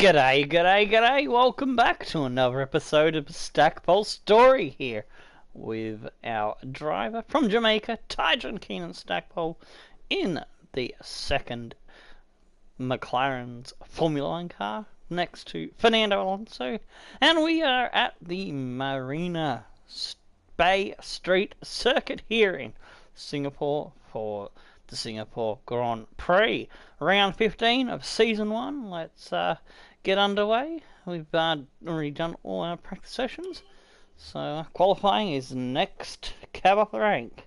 G'day, g'day, g'day! Welcome back to another episode of Stackpole Story here with our driver from Jamaica, Tyjon Keenan Stackpole, in the second McLaren's Formula One car next to Fernando Alonso, and we are at the Marina Bay Street Circuit here in Singapore for the Singapore Grand Prix. Round 15 of Season 1. Let's get underway. We've already done all our practice sessions, so qualifying is next cab off the rank.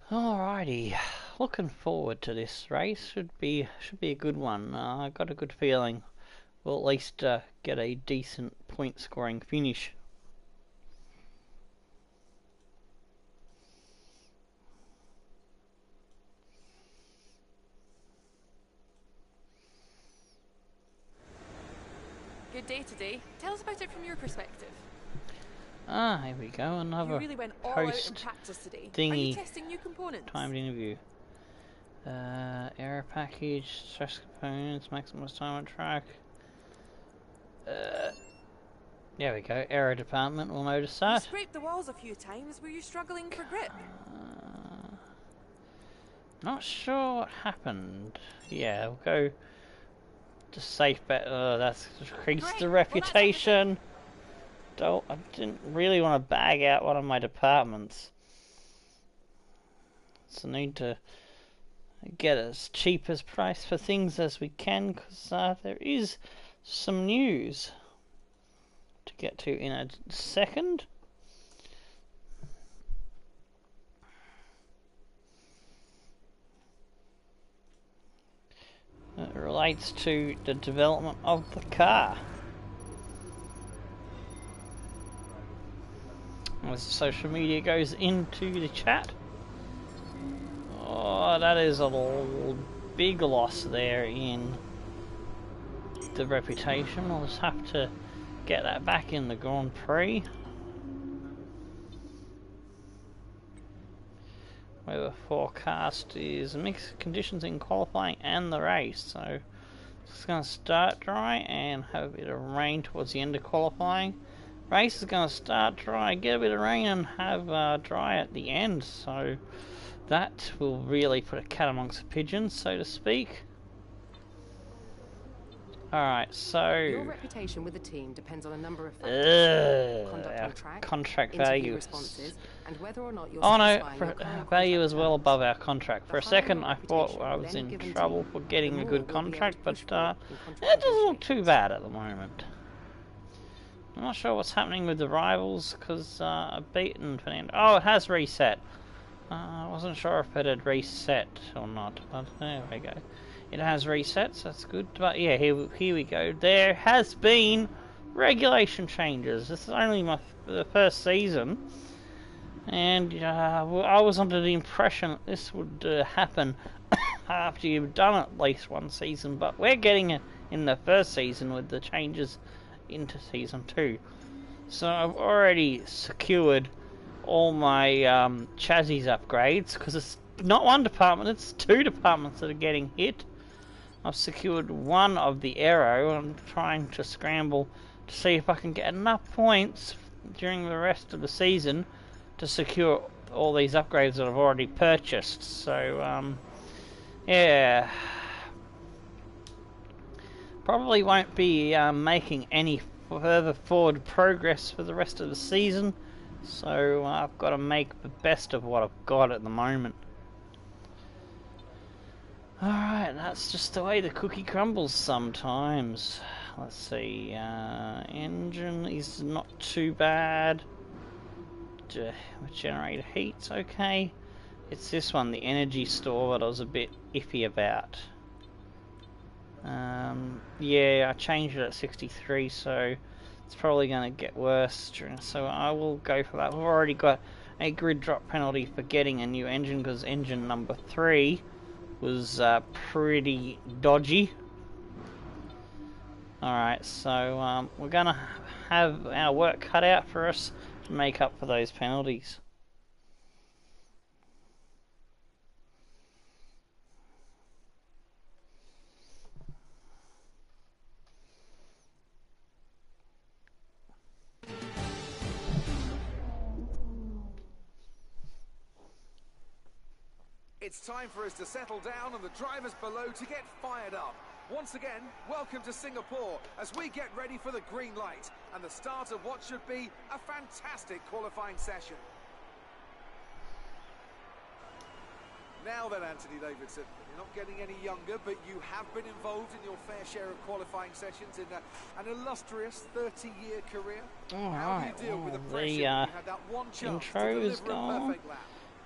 Alrighty, looking forward to this race. Should be a good one. I got a good feeling we'll at least get a decent point scoring finish. Good day today. Tell us about it from your perspective. Here we go, another You really went all out in practice today. Are you testing new components? Timed interview. Error package, stress components, maximise time on track. There we go, error department will notice that. You scraped the walls a few times. Were you struggling for grip? Not sure what happened. Yeah, we'll go to safe bet. That's increased the reputation. I didn't really want to bag out one of my departments, so I need to get as cheap as price for things as we can, because there is some news to get to in a second. It relates to the development of the car. As social media goes into the chat. Oh, that is a big loss there in the reputation. I'll just have to get that back in the Grand Prix. Where the forecast is mixed conditions in qualifying and the race. So it's going to start dry and have a bit of rain towards the end of qualifying. Race is going to start dry, get a bit of rain, and have dry at the end. So that will really put a cat amongst the pigeons, so to speak. Alright, so your reputation with the team depends on a number of factors. Conduct on track, contract value, responses, and whether or not you're value is well above our contract. For a second I thought I was in trouble for getting a good contract, but it doesn't look too bad at the moment. I'm not sure what's happening with the rivals, because I've beaten Fernando. Oh, it has reset. I wasn't sure if it had reset or not, but there we go. It has reset, so that's good. But yeah, here we go. There has been regulation changes. This is only the first season, and I was under the impression that this would happen after you've done at least one season, but we're getting it in the first season with the changes into season 2. So I've already secured all my chassis upgrades, because it's not one department, it's 2 departments that are getting hit. I've secured one of the aero. I'm trying to scramble to see if I can get enough points during the rest of the season to secure all these upgrades that I've already purchased. So yeah, probably won't be making any further forward progress for the rest of the season, so I've got to make the best of what I've got at the moment. Alright, that's just the way the cookie crumbles sometimes. Let's see, engine is not too bad. Generator heat's okay. It's this one, the energy store, that I was a bit iffy about. Yeah, I changed it at 63, so it's probably going to get worse. So I will go for that. We've already got a grid drop penalty for getting a new engine, because engine number 3 was pretty dodgy. Alright, so we're gonna have our work cut out for us to make up for those penalties. It's time for us to settle down and the drivers below to get fired up. Once again, welcome to Singapore as we get ready for the green light and the start of what should be a fantastic qualifying session. Now then, Anthony Davidson, you're not getting any younger, but you have been involved in your fair share of qualifying sessions in an illustrious 30-year career. How do you deal with the pressure? You had that one chance to deliver a perfect lap.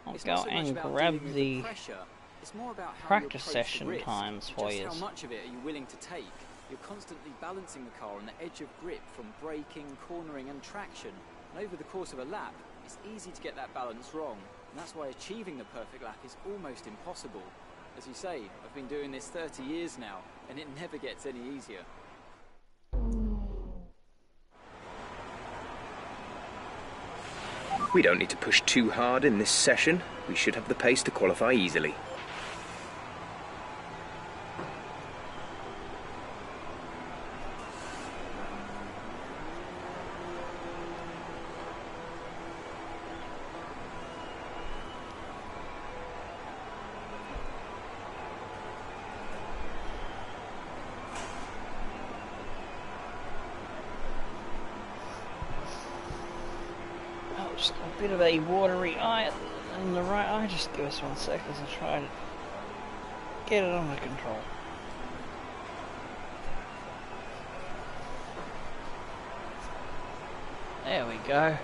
I'll go and grab the practice session times for you. How much of it are you willing to take? You're constantly balancing the car on the edge of grip from braking, cornering and traction. And over the course of a lap, it's easy to get that balance wrong. And that's why achieving the perfect lap is almost impossible. As you say, I've been doing this 30 years now, and it never gets any easier. We don't need to push too hard in this session. We should have the pace to qualify easily. Just got a bit of a watery eye in the right eye. Just give us 1 sec as I try to get it under control. There we go.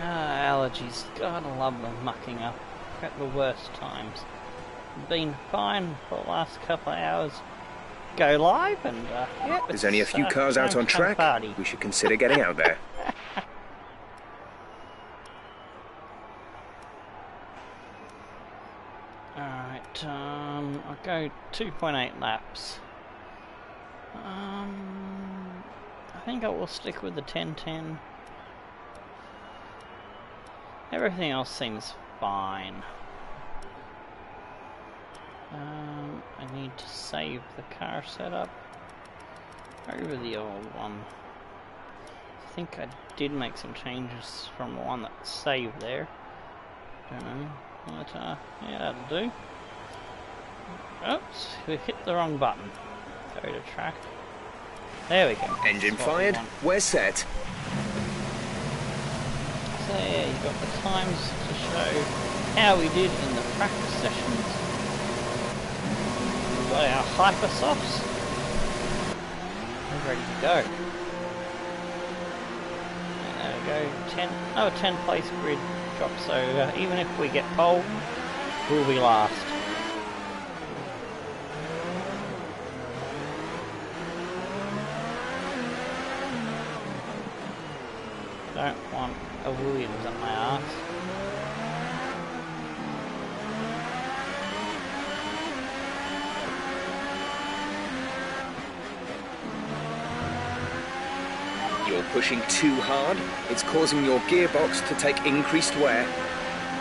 Allergies. God, I love them mucking up at the worst times. Been fine for the last couple of hours. Go live and yeah, there's only a few cars out on track. We should consider getting out there. Alright, I'll go 2.8 laps. I think I will stick with the 10:10. Everything else seems fine. I need to save the car setup over the old one. I think I did make some changes from the one that saved there. Don't know. But, yeah, that'll do. Oops, we hit the wrong button. Go to track. There we go. Engine fired. We're set. So yeah, you've got the times to show how we did in the practice sessions. We've got our hyper softs. We're ready to go. And there we go. 10 place grid drop. So even if we get pole, we'll be last. Don't want a Williams up my arse. You're pushing too hard. It's causing your gearbox to take increased wear.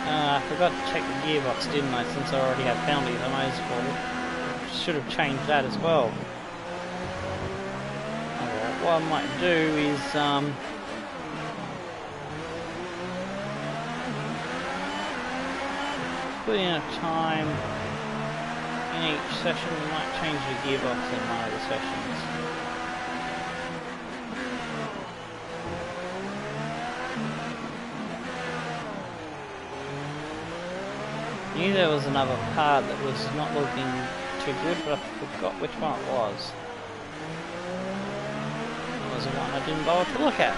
I forgot to check the gearbox, didn't I? Since I already have penalties, I might as well. Should have changed that as well. What I might do is put in a time in each session. We might change the gearbox in one of the sessions. I knew there was another part that was not looking too good, but I forgot which one it was. It was the one I didn't bother to look at.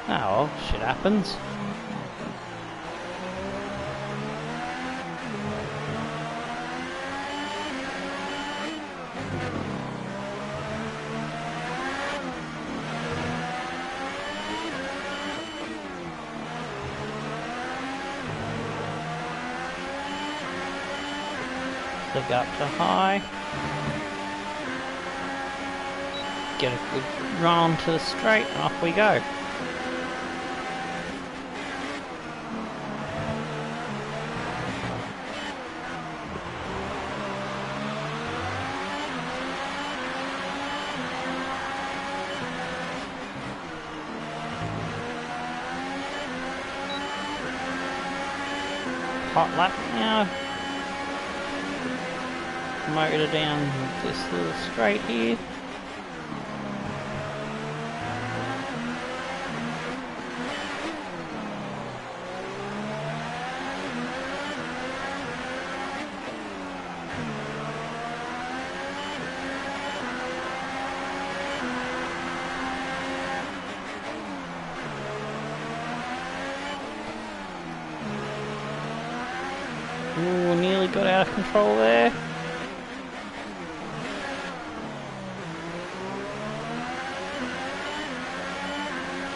Oh well, shit happens. the gut to high. Get a good run to the straight and off we go. Hot lap now. Motor down this little straight here. Ooh, nearly got out of control there.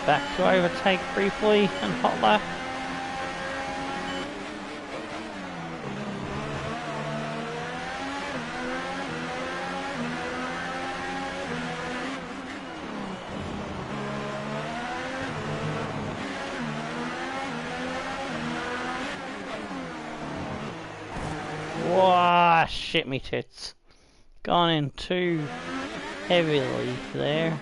Back to overtake briefly and hot lap. Wow, shit me tits. Gone in too heavily there.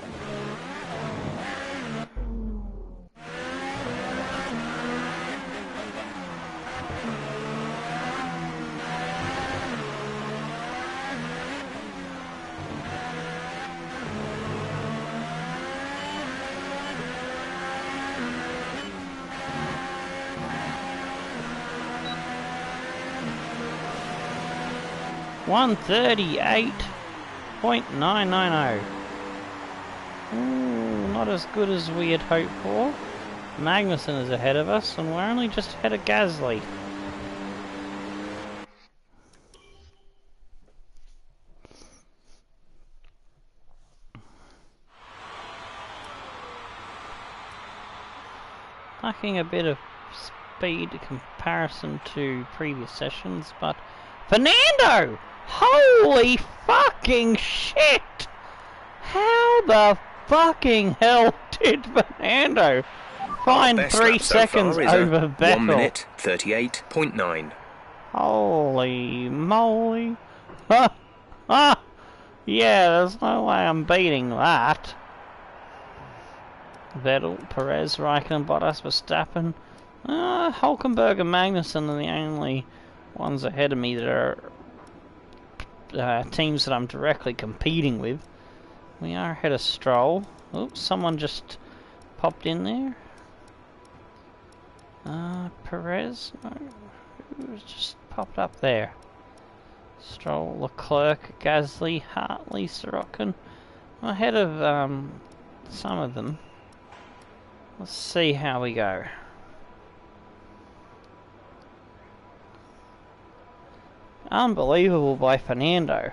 $138.990. Ooh, not as good as we had hoped for. Magnussen is ahead of us, and we're only just ahead of Gasly. Lacking a bit of speed in comparison to previous sessions, but Fernando! Holy fucking shit! How the fucking hell did Fernando find 3 seconds over Vettel? 1 minute 38.9. Holy moly! Yeah, there's no way I'm beating that. Vettel, Perez, Raikkonen, Bottas, Verstappen, Hulkenberg and Magnussen are the only ones ahead of me that are teams that I'm directly competing with. We are ahead of Stroll. Oops, someone just popped in there. Perez? No, who's just popped up there? Stroll, Leclerc, Gasly, Hartley, Sorokin. I'm ahead of some of them. Let's see how we go. Unbelievable by Fernando.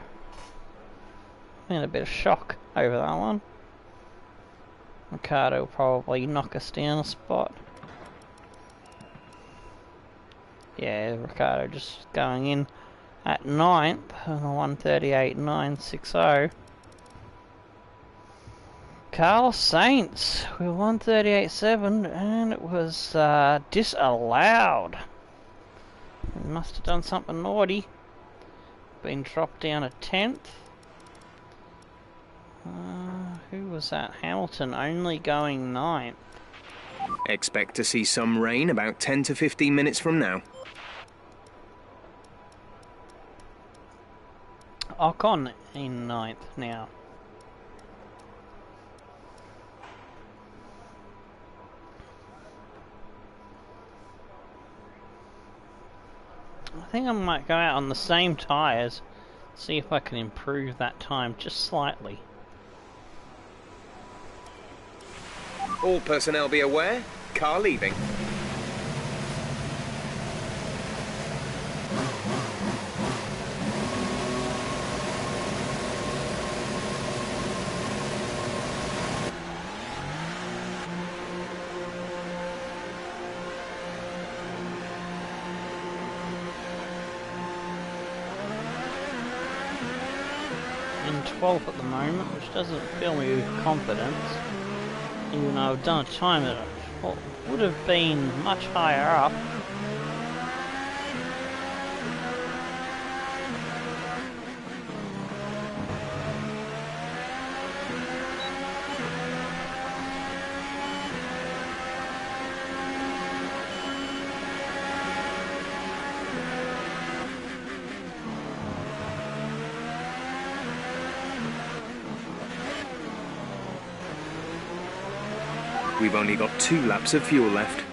I'm in a bit of shock over that one. Ricardo will probably knock us down a spot. Yeah, Ricardo just going in at 9th on the 138.960. Carlos Sainz with 138.7, and it was disallowed. He must have done something naughty. Been dropped down a 10th. Who was that? Hamilton only going 9th. Expect to see some rain about 10 to 15 minutes from now. Ocon in 9th now. I think I might go out on the same tyres, see if I can improve that time just slightly. All personnel be aware, car leaving. 12th at the moment, which doesn't fill me with confidence. Even though I've done a time that I thought would have been much higher up. We've only got 2 laps of fuel left.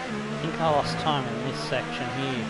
I think I lost time in this section here.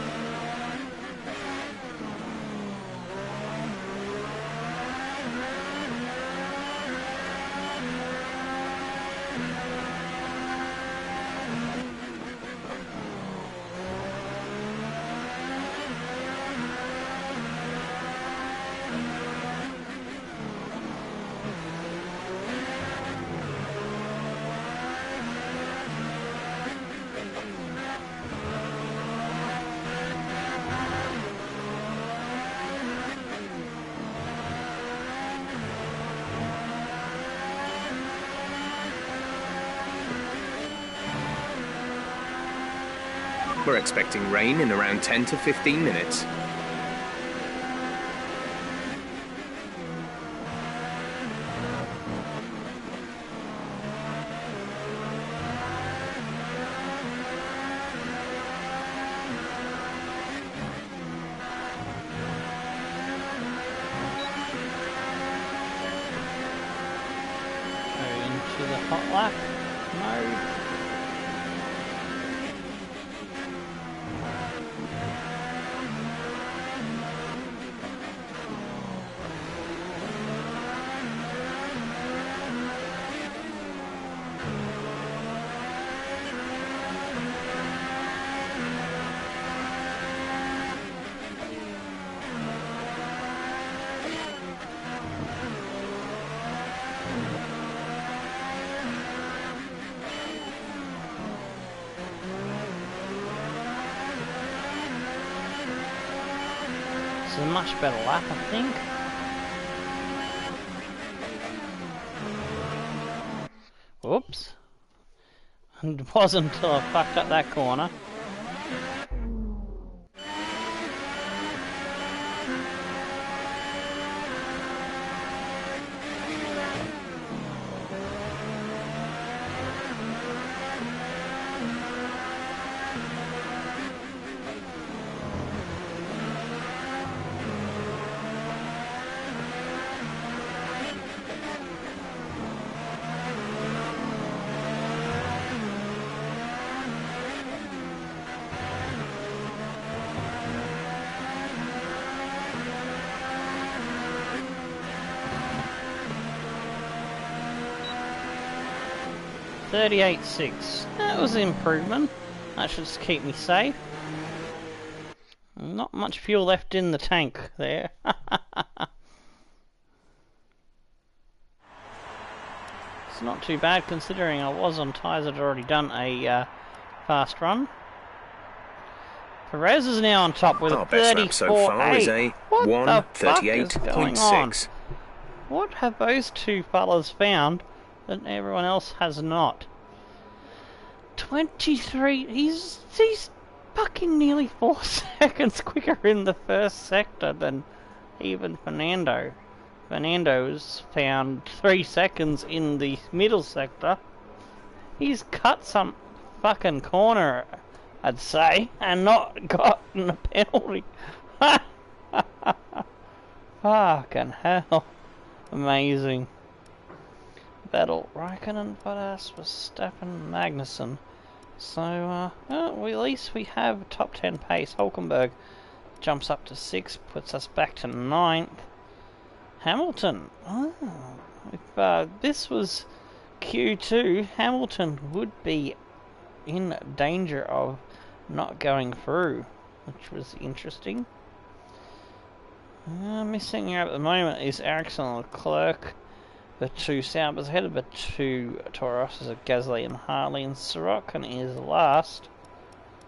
We're expecting rain in around 10 to 15 minutes. Into the hot lap mode. It's a much better lap, I think. Whoops. And it wasn't until I fucked up that corner. .38.6. That was an improvement. That should just keep me safe. Not much fuel left in the tank there. It's not too bad considering I was on tyres that had already done a fast run. Perez is now on top with a 34.8. So far is a 1:38.6. What have those two fellas found that everyone else has not? 23. He's fucking nearly 4 seconds quicker in the first sector than even Fernando. Fernando's found 3 seconds in the middle sector. He's cut some fucking corner, I'd say, and not gotten a penalty. Fucking hell. Amazing. Vettel, Raikkonen, Bottas, Verstappen, Magnussen. So, well, at least we have a top 10 pace. Hulkenberg jumps up to 6th, puts us back to 9th. Hamilton. Oh, if this was Q2, Hamilton would be in danger of not going through, which was interesting. Missing out at the moment is Ericsson and Leclerc. The two Saubers ahead of the two Tauruses of Gasly and Harley, and Sorokin is last.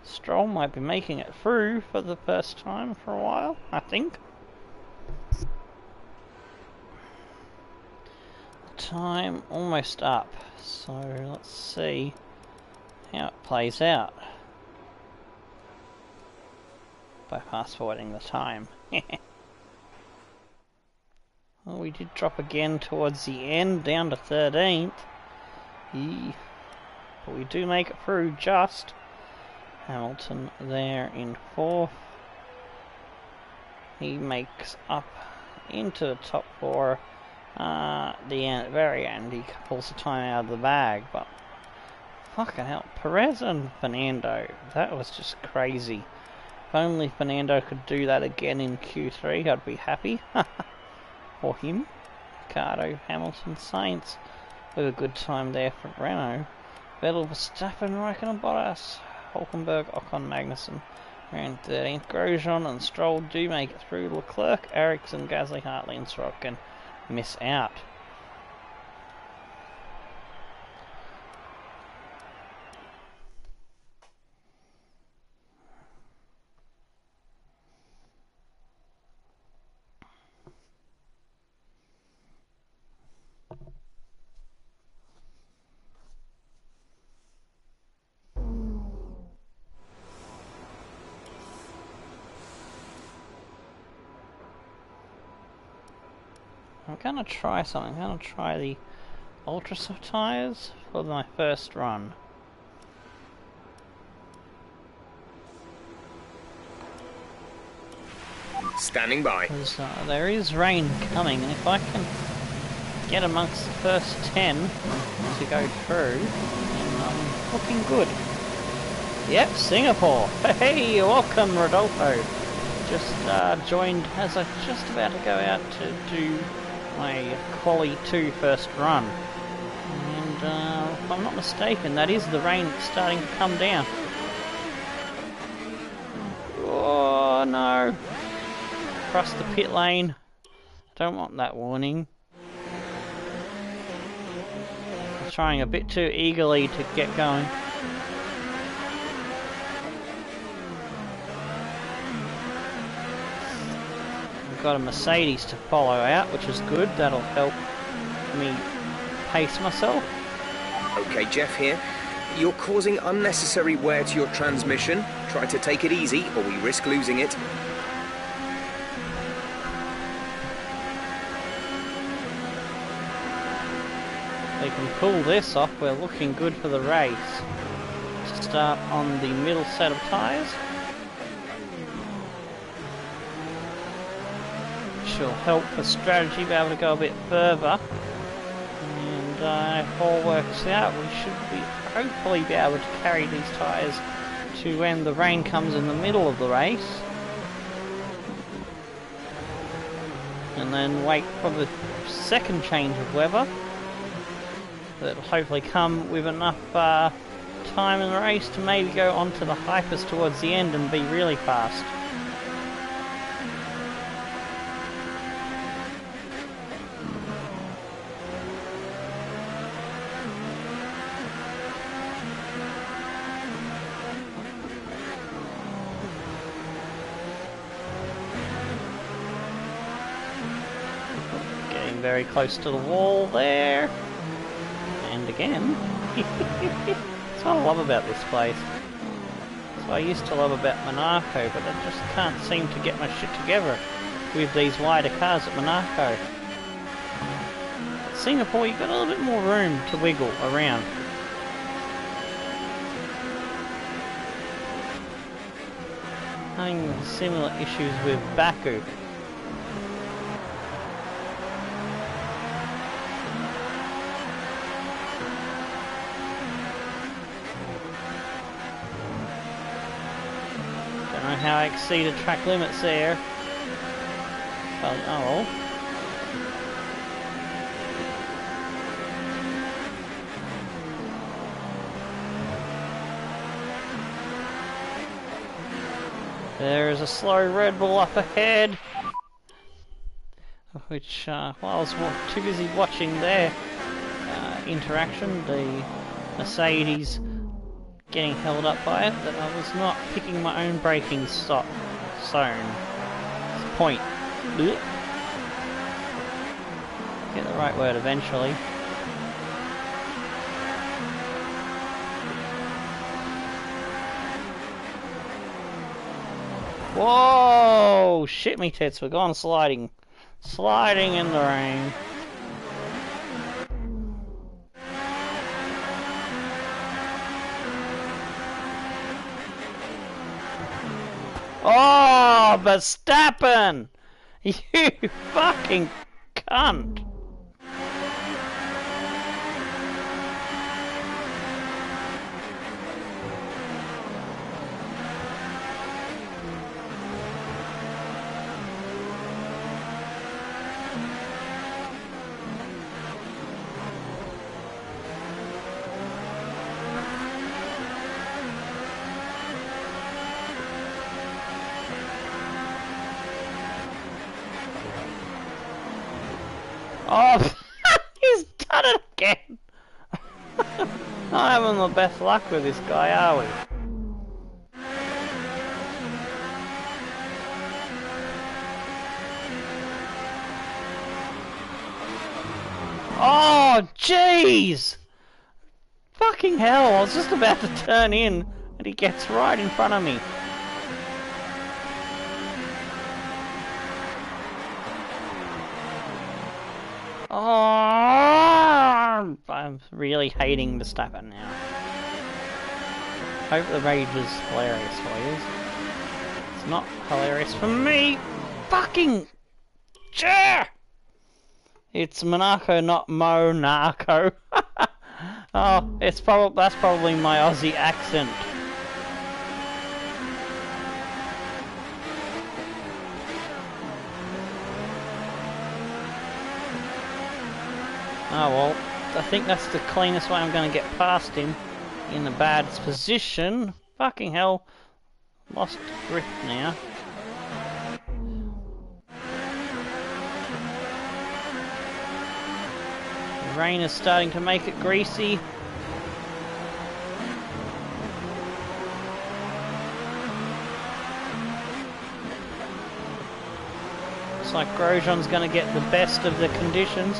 Stroll might be making it through for the first time for a while, I think. Time almost up, so let's see how it plays out by fast forwarding the time. Well, we did drop again towards the end, down to 13th. But we do make it through just. Hamilton there in 4th. He makes up into the top 4. The end, very end, he pulls the time out of the bag, but fucking hell, Perez and Fernando, that was just crazy. If only Fernando could do that again in Q3, I'd be happy. For him. Ricardo, Hamilton, Sainz with a good time there for Renault. Vettel, Verstappen, Raikkonen, Bottas, Hulkenberg, Ocon, Magnussen. Around 13th, Grosjean and Stroll do make it through. Leclerc, Ericsson, Gasly, Hartley and Sorokin miss out. I'm gonna try something. I'm gonna try the ultra soft tyres for my first run. Standing by. Because there is rain coming, and if I can get amongst the first 10 to go through, then I'm looking good. Yep, Singapore. Hey, welcome, Rodolfo. Just joined as I'm just about to go out to do my Quali 2 first run. And if I'm not mistaken, that is the rain that's starting to come down. Oh no! Across the pit lane. Don't want that warning. I'm trying a bit too eagerly to get going. Got a Mercedes to follow out, which is good. That'll help me pace myself. Okay, Jeff here. You're causing unnecessary wear to your transmission. Try to take it easy, or we risk losing it. They can pull this off. We're looking good for the race. Start on the middle set of tyres. Will help the strategy be able to go a bit further, and if all works out, we should hopefully be able to carry these tyres to when the rain comes in the middle of the race, and then wait for the second change of weather that'll hopefully come with enough time in the race to maybe go onto the hypers towards the end and be really fast. Very close to the wall there, and again. That's what I love about this place. That's what I used to love about Monaco, but I just can't seem to get my shit together with these wider cars at Monaco. At Singapore, you've got a little bit more room to wiggle around. Having similar issues with Baku. How I exceeded track limits there. But, oh well. There's a slow Red Bull up ahead. which while I was too busy watching their interaction, the Mercedes getting held up by it, that I was not picking my own braking zone. Point. Get the right word eventually. Whoa! Shit me tits, we're going sliding. Sliding in the rain. Oh, Verstappen! You fucking cunt! Oh, he's done it again! Not having the best luck with this guy, are we? Oh, jeez! Fucking hell, I was just about to turn in, and he gets right in front of me. Oh, I'm really hating Verstappen now. Hope the rage is hilarious for you. It's not hilarious for me. Fucking chair. It's Monaco, not Monaco. Oh, that's probably my Aussie accent. Oh well, I think that's the cleanest way I'm going to get past him in a bad position. Fucking hell, lost grip now. The rain is starting to make it greasy. Looks like Grosjean's going to get the best of the conditions.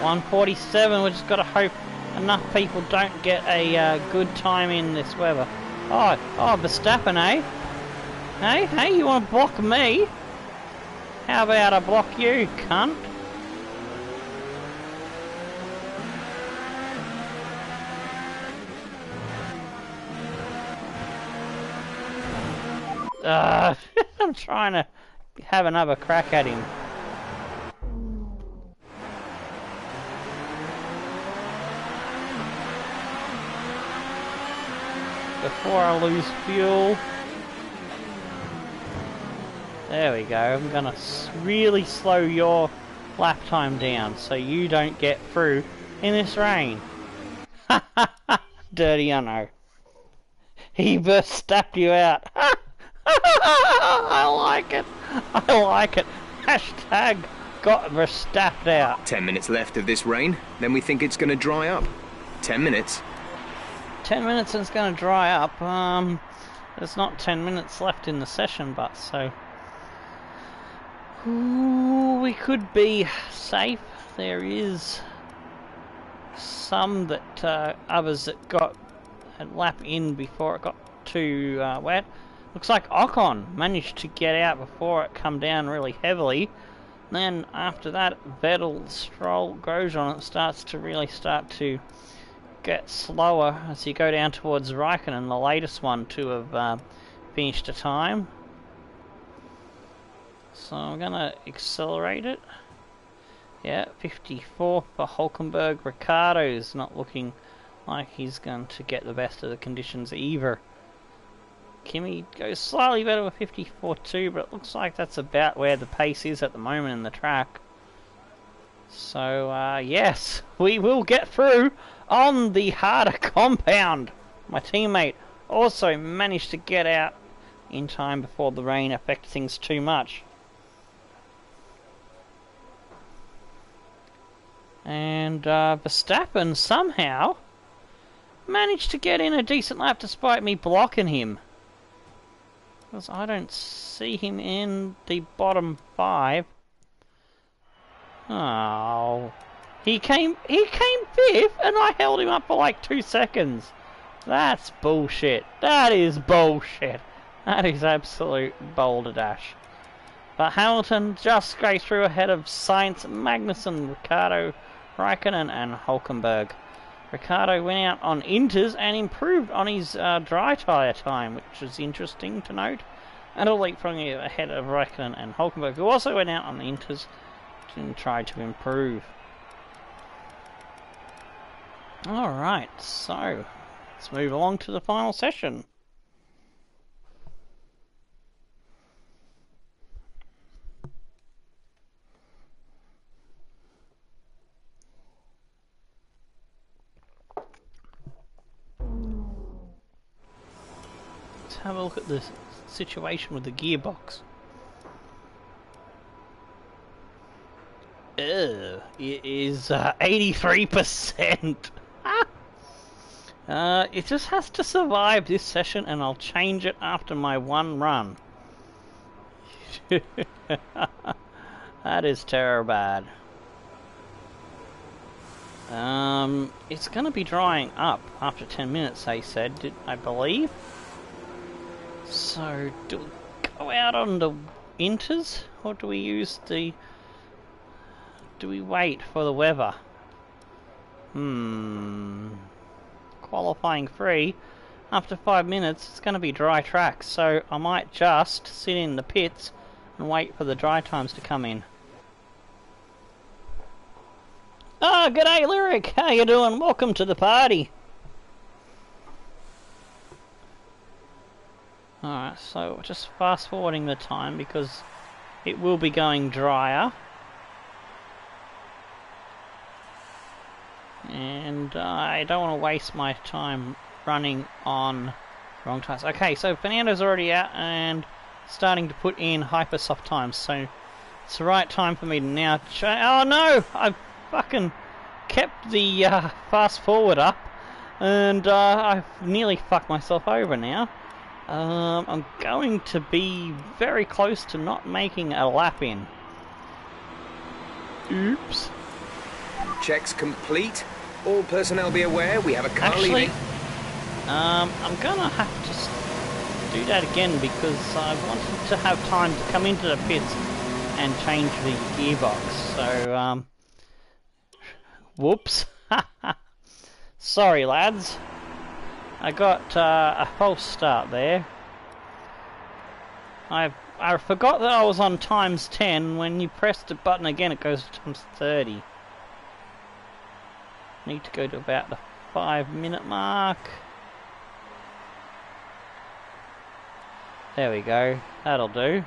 .147, we just got to hope enough people don't get a good time in this weather. Oh, Verstappen, eh? Hey, you want to block me? How about I block you, cunt? I'm trying to have another crack at him. Before I lose fuel. There we go. I'm gonna really slow your lap time down so you don't get through in this rain. Dirty, I know. He Verstapped you out. I like it. I like it. Hashtag got Verstapped out. 10 minutes left of this rain, then we think it's going to dry up. 10 minutes. 10 minutes and it's going to dry up. There's not 10 minutes left in the session, but so... Ooh, we could be safe. There is some that others that got a lap in before it got too wet. Looks like Ocon managed to get out before it come down really heavily. Then after that, Vettel, Stroll, Grosjean, it starts to get slower as you go down towards Raikkonen, the latest one to have finished a time. So I'm gonna accelerate it. Yeah, 54 for Hulkenberg. Ricciardo's not looking like he's going to get the best of the conditions either. Kimi goes slightly better with 54 too, but it looks like that's about where the pace is at the moment in the track. So, yes, we will get through on the harder compound. My teammate also managed to get out in time before the rain affected things too much. And Verstappen somehow managed to get in a decent lap despite me blocking him. Because I don't see him in the bottom 5. Oh, he came 5th, and I held him up for like 2 seconds. That's bullshit. That is bullshit. That is absolute balderdash. But Hamilton just scraped through ahead of Sainz, Magnussen, Ricciardo, Raikkonen, and Hülkenberg. Ricciardo went out on inters and improved on his dry tyre time, which is interesting to note. And a leap from ahead of Raikkonen and Hülkenberg, who also went out on the inters and tried to improve. Alright, so let's move along to the final session. Let's have a look at the situation with the gearbox. It is 83%. It just has to survive this session, and I'll change it after my one run. That is terrible bad. It's going to be drying up after 10 minutes, they said, I believe. So, do we go out on the inters, or do we use the... Do we wait for the weather? Qualifying 3. After 5 minutes, it's going to be dry tracks, so I might just sit in the pits and wait for the dry times to come in. Ah, g'day Lyric, how you doing? Welcome to the party. Alright, so just fast forwarding the time because it will be going drier. And I don't want to waste my time running on wrong times. Okay, so Fernando's already out and starting to put in hyper-soft times, so it's the right time for me to now oh no! I fucking kept the fast forward up, and I've nearly fucked myself over now. I'm going to be very close to not making a lap in. Oops. Checks complete. All personnel be aware, we have a car leaving. I'm gonna have to do that again because I wanted to have time to come into the pits and change the gearbox. So, whoops. Sorry, lads. I got a false start there. I forgot that I was on times 10. When you press the button again, it goes to times 30. Need to go to about the 5-minute mark. There we go. That'll do.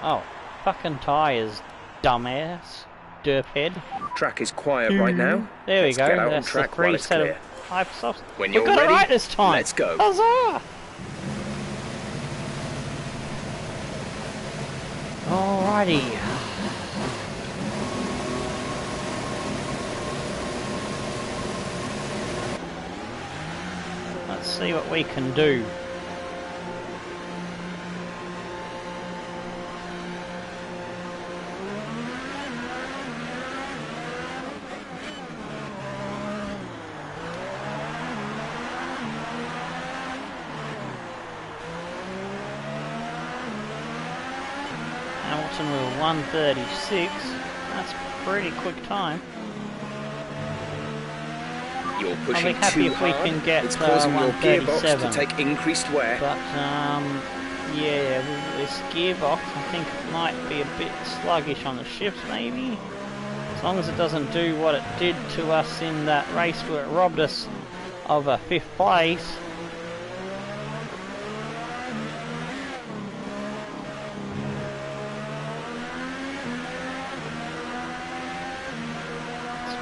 Oh, fucking tyres, dumbass, derphead. Track is quiet right now. There we Let's go. Get out That's on track the 3 while it's set clear. of hyper-softs. When We you're got ready, it right this time. let's go. Huzzah! Alrighty. Let's see what we can do. Hamilton with 1:36. That's a pretty quick time. You're I'll pushing be happy too if we hard. can get It's causing your gearbox to 1:37. take increased wear. But, yeah, with this gearbox, I think it might be a bit sluggish on the shifts, maybe. As long as it doesn't do what it did to us in that race where it robbed us of a 5th place.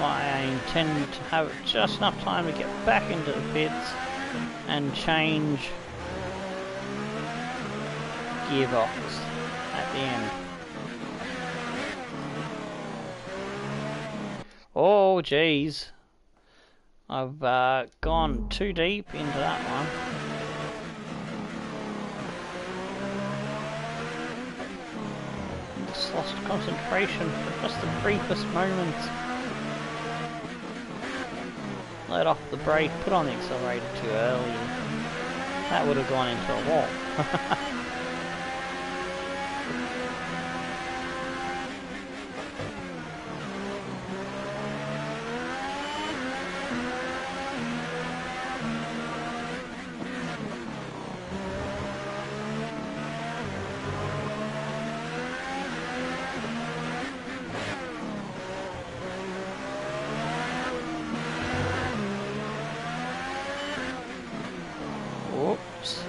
why I intend to have just enough time to get back into the pits and change gearbox at the end. Oh geez, I've gone too deep into that one. Just lost concentration for just the briefest moments. Let off the brake, put on the accelerator too early. That would have gone into a wall. Whoops.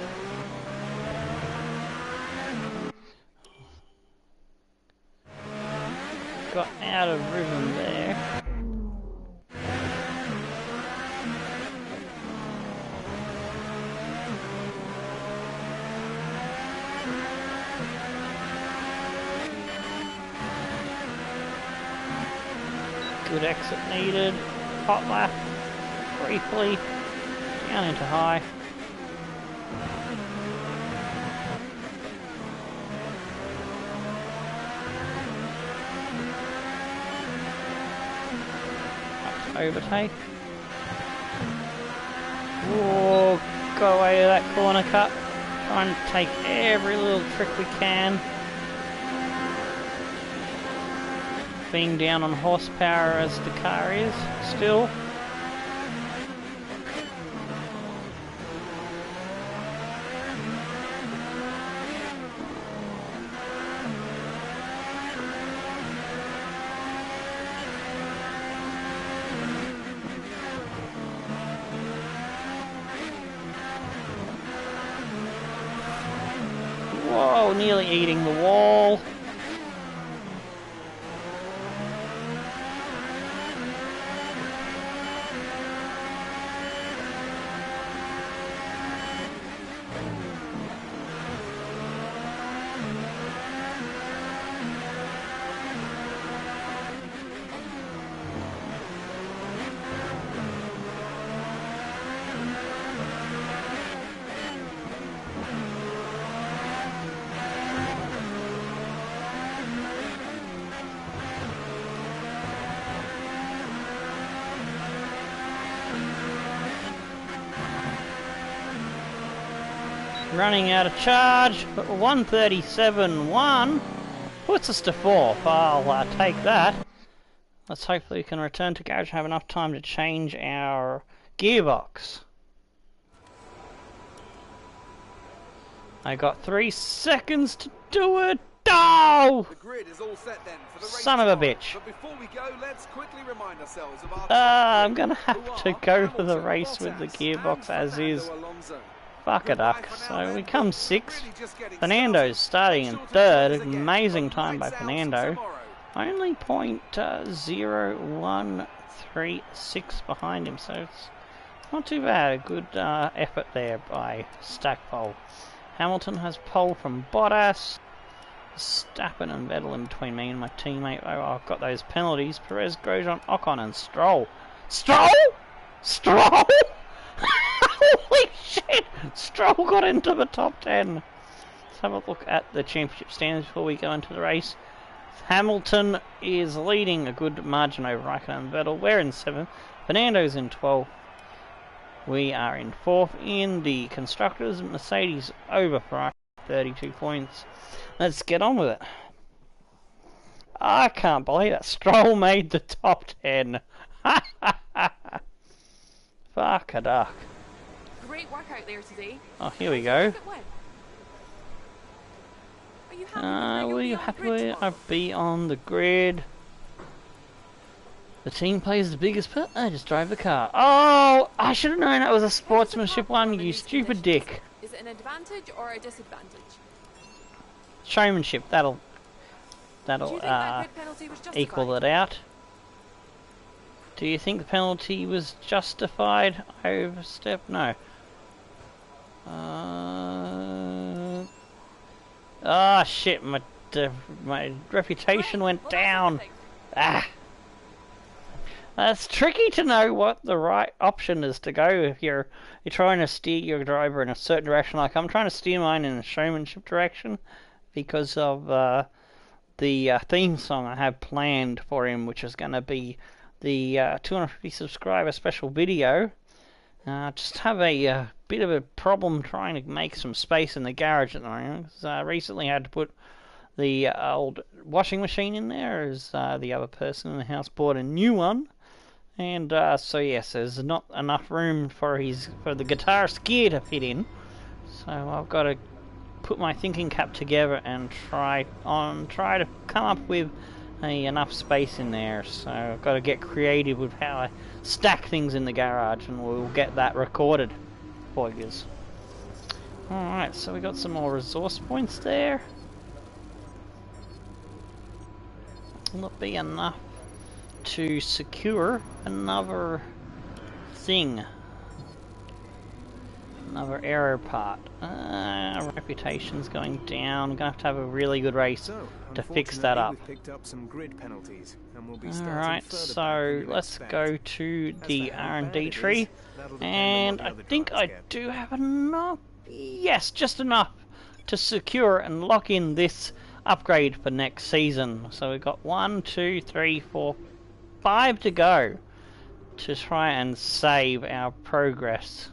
Got out of rhythm there. Good exit needed. Hot lap. Briefly. Down into high. Overtake. Whoa, go away to that corner cut. Trying to take every little trick we can. Being down on horsepower as the car is, still. Whoa, nearly eating the wall. Running out of charge, but 137.1 puts us to 4th. I'll take that. Let's hopefully we can return to garage and have enough time to change our gearbox. I got 3 seconds to do it. Oh! The grid is all set then for the race. Son of a bitch. But before we go, let's quickly remind ourselves of our I'm gonna have to go for the race with the gearbox as is. Fuck a duck. So we come 6th. Fernando's starting in 3rd. Amazing time by Fernando. Only .0136 behind him, so it's not too bad. A good effort there by Stackpole. Hamilton has pole from Bottas. Verstappen and Vettel in between me and my teammate. Oh, I've got those penalties. Perez, Grosjean, Ocon and Stroll. Stroll? Stroll? Holy shit! Stroll got into the top 10. Let's have a look at the championship standings before we go into the race. Hamilton is leading a good margin over Raikkonen and Vettel. We're in 7th. Fernando's in 12th. We are in 4th. In the Constructors, Mercedes over Ferrari, 32 points. Let's get on with it. I can't believe that Stroll made the top 10. Fuck a duck. Great workout there today. Oh, here we go. Are you happy with I'll be on the grid. The team plays the biggest part. I just drive the car. Oh, I should have known that was a sportsmanship one, you stupid dick. Is it an advantage or a disadvantage? Showmanship, that'll equal it out. Do you think the penalty was justified? Overstep? No. Ah, shit, my reputation went down. Ah. It's tricky to know what the right option is to go if you're trying to steer your driver in a certain direction. Like I'm trying to steer mine in a showmanship direction because of the theme song I have planned for him, which is going to be the 250 subscriber special video. Just have a bit of a problem trying to make some space in the garage at the moment. I recently had to put the old washing machine in there as the other person in the house bought a new one. And so yes, there's not enough room for the guitarist gear to fit in. So I've got to put my thinking cap together and try to come up with enough space in there. So I've got to get creative with how I stack things in the garage, and we'll get that recorded for you. Alright, so we got some more resource points there. Will it be enough to secure another thing? Another error part. Reputation's going down. I'm going to have a really good race to fix that up. Alright, so let's go to the R&D tree. And I think I do have enough. Yes, just enough to secure and lock in this upgrade for next season. So we've got 1, 2, 3, 4, 5 to go to try and save our progress.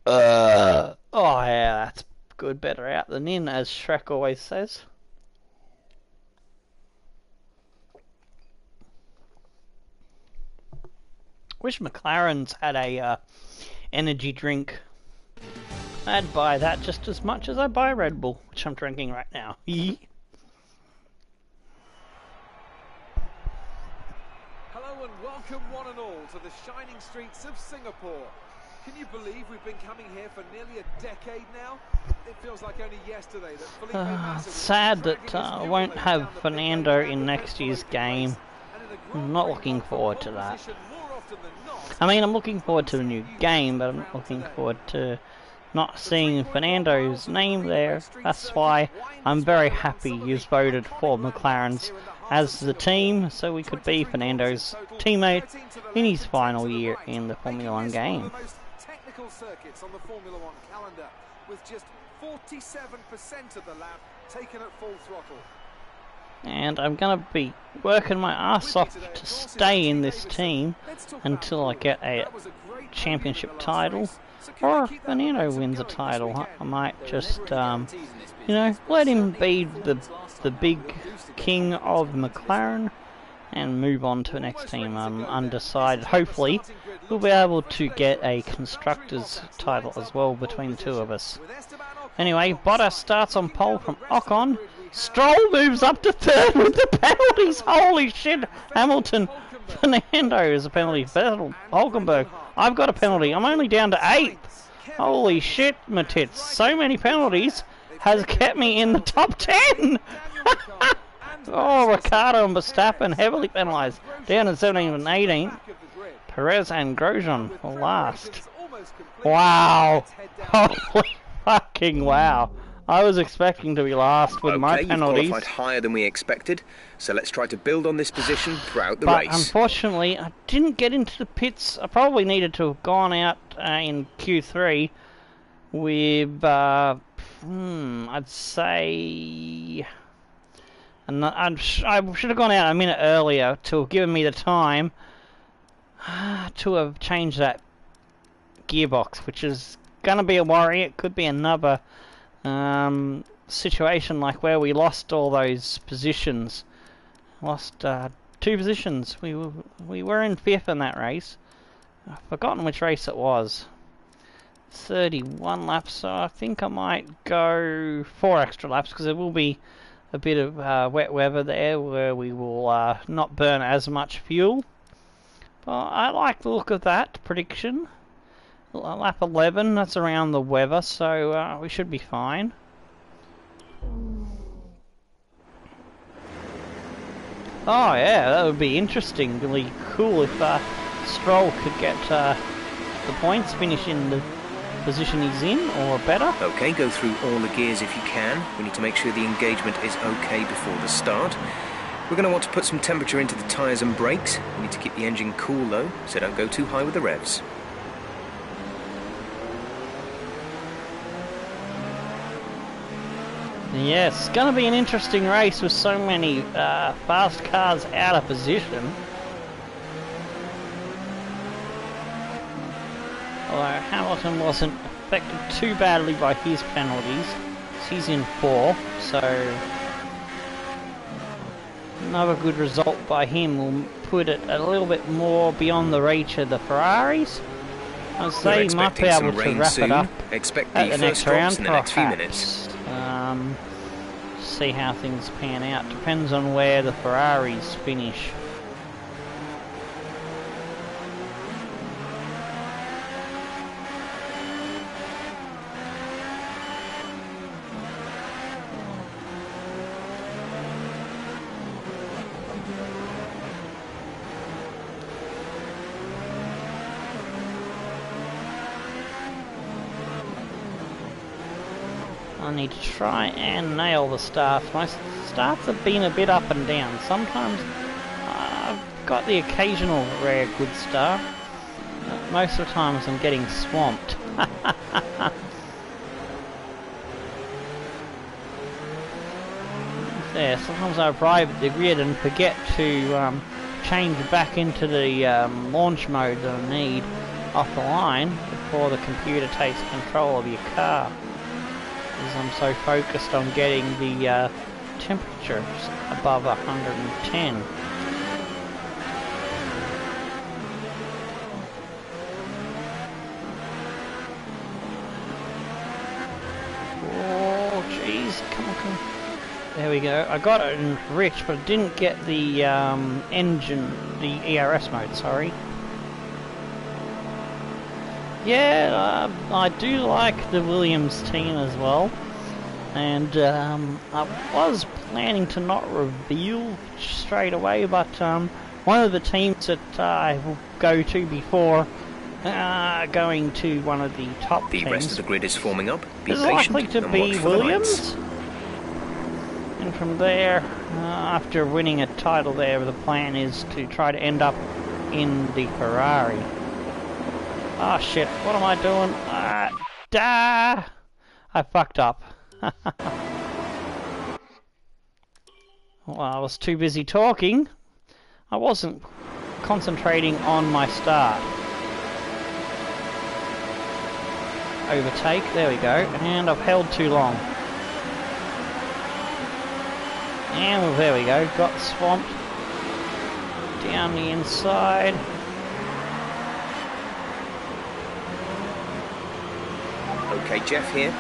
Oh yeah, that's good. Better out than in, as Shrek always says. Wish McLaren's had a energy drink. I'd buy that just as much as I buy Red Bull, which I'm drinking right now. Hello and welcome one and all to the shining streets of Singapore. Can you believe we've been coming here for nearly a decade now? It feels like only yesterday that Felipe Massa was sad that I won't have Fernando in next year's game. I'm not looking forward to that. I mean, I'm looking forward to the new game, but I'm not looking forward to not seeing Fernando's name there. That's why I'm very happy he's voted for McLaren's as the team, so we could be Fernando's teammate in his final year in the Formula 1 game. Technical circuits on the Formula 1 calendar, with just 47% of the lap taken at full throttle. And I'm going to be working my ass off to stay in this team until I get a championship title, or if Fernando wins a title. I might just, you know, let him be the big king of McLaren and move on to the next team. I'm undecided. Hopefully we'll be able to get a constructors title as well between the two of us. Anyway, Bottas starts on pole from Ocon. Stroll moves up to third with the penalties. Holy shit! Hamilton, Fernando is a penalty. Vettel, Hulkenberg, I've got a penalty. I'm only down to 8th. Holy shit, my tits. So many penalties has kept me in the top 10. Oh, Ricciardo and Verstappen heavily penalised. Down in 17th and 18th. Perez and Grosjean for last. Wow. Holy fucking wow. I was expecting to be last with my penalties. You've qualified higher than we expected, so let's try to build on this position throughout the but race. Unfortunately, I didn't get into the pits. I probably needed to have gone out in Q3 with, I'd say... And I should have gone out a minute earlier to have given me the time to have changed that gearbox, which is going to be a worry. It could be another situation like where we lost all those positions. Lost 2 positions. We were in 5th in that race. I've forgotten which race it was. 31 laps, so I think I might go 4 extra laps because there will be a bit of wet weather there where we will not burn as much fuel. But I like the look of that prediction. Lap 11, that's around the weather, so we should be fine. Oh yeah, that would be interestingly cool if Stroll could get the points, finish in the position he's in, or better. Okay, go through all the gears if you can. We need to make sure the engagement is okay before the start. We're going to want to put some temperature into the tyres and brakes. We need to keep the engine cool though, so don't go too high with the revs. Yes, it's going to be an interesting race with so many fast cars out of position. Although Hamilton wasn't affected too badly by his penalties. He's in 4, so another good result by him will put it a little bit more beyond the reach of the Ferraris. I'd say he might be able to wrap it up at the next round, perhaps. See how things pan out. Depends on where the Ferraris finish. I need to try and nail the starts. My starts have been a bit up and down. Sometimes I've got the occasional rare good start. Most of the times I'm getting swamped. Yeah, sometimes I arrive at the grid and forget to change back into the launch mode that I need off the line before the computer takes control of your car. Because I'm so focused on getting the temperatures above 110. Oh jeez, come on. There we go. I got it in rich, but I didn't get the engine, the ERS mode, sorry. Yeah, I do like the Williams team as well, and I was planning to not reveal straight away, but one of the teams that I will go to before going to one of the top teams. The rest of the grid is forming up. Be patient. It's likely to be Williams, and from there, after winning a title there, the plan is to try to end up in the Ferrari. Oh shit, what am I doing? I fucked up. Well, I was too busy talking. I wasn't concentrating on my start. Overtake, there we go. And I've held too long. And well, there we go, got swamped. Down the inside. Okay, Jeff here.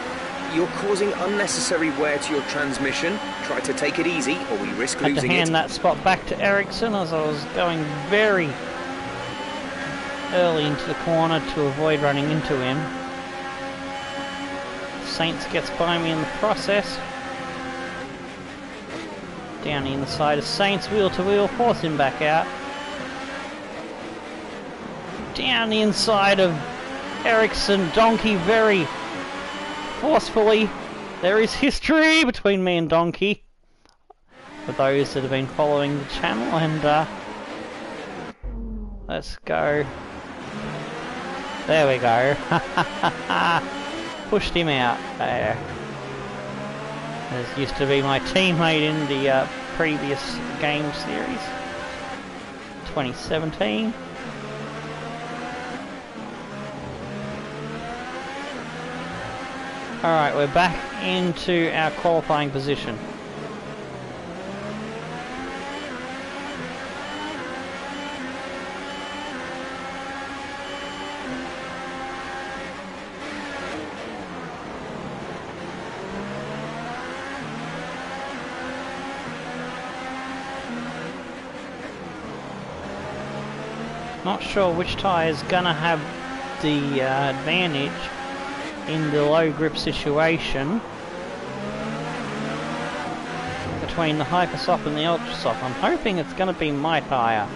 You're causing unnecessary wear to your transmission. Try to take it easy, or we risk losing it. I had to hand that spot back to Ericsson as I was going very early into the corner to avoid running into him. Saints gets by me in the process. Down the inside of Saints, wheel to wheel, force him back out. Down the inside of Ericsson, Donkey very forcefully. There is history between me and Donkey, for those that have been following the channel, and let's go. There we go. Pushed him out there. This used to be my teammate in the previous game series, 2017. Alright, we're back into our qualifying position. Not sure which tyre is gonna have the advantage in the low grip situation. The between the Hypersoft and the Ultrasoft. I'm hoping it's going to be my tyre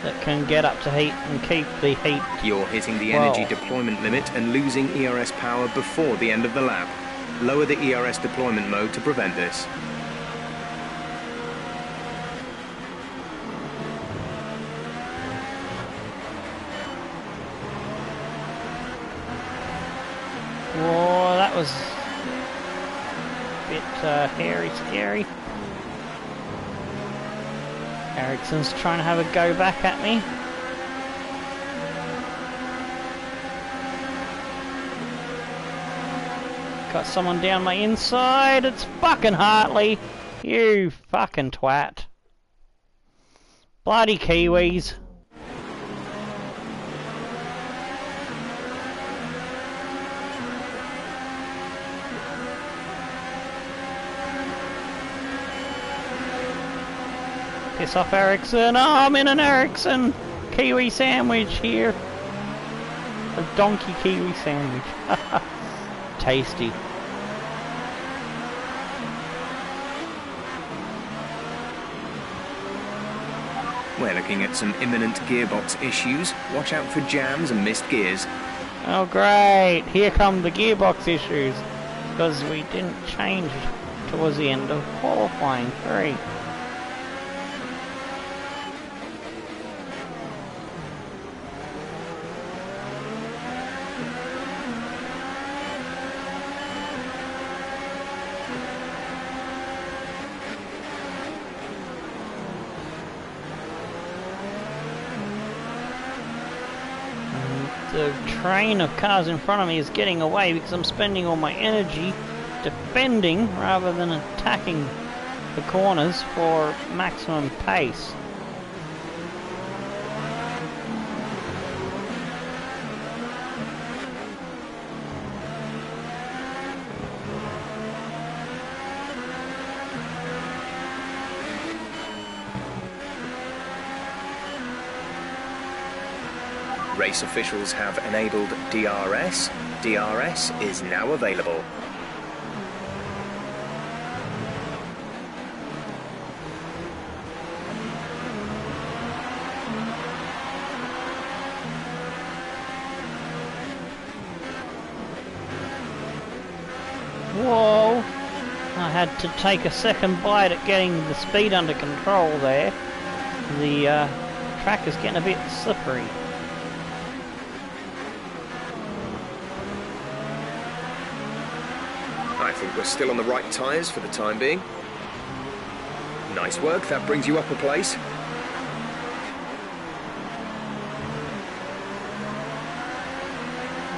that can get up to heat and keep the heat. You're hitting the energy deployment limit and losing ERS power before the end of the lap. Lower the ERS deployment mode to prevent this. Whoa, that was a bit hairy, scary. Ericsson's trying to have a go back at me. Got someone down my inside. It's fucking Hartley. You fucking twat. Bloody Kiwis. Piss off, Ericsson. Oh, I'm in an Ericsson Kiwi sandwich here. A donkey Kiwi sandwich. Tasty. We're looking at some imminent gearbox issues. Watch out for jams and missed gears. Oh great, here come the gearbox issues. Because we didn't change towards the end of qualifying. Great. The train of cars in front of me is getting away because I'm spending all my energy defending rather than attacking the corners for maximum pace. Race officials have enabled DRS. DRS is now available. Whoa! I had to take a second bite at getting the speed under control there. The track is getting a bit slippery. I think we're still on the right tyres for the time being. Nice work, that brings you up a place.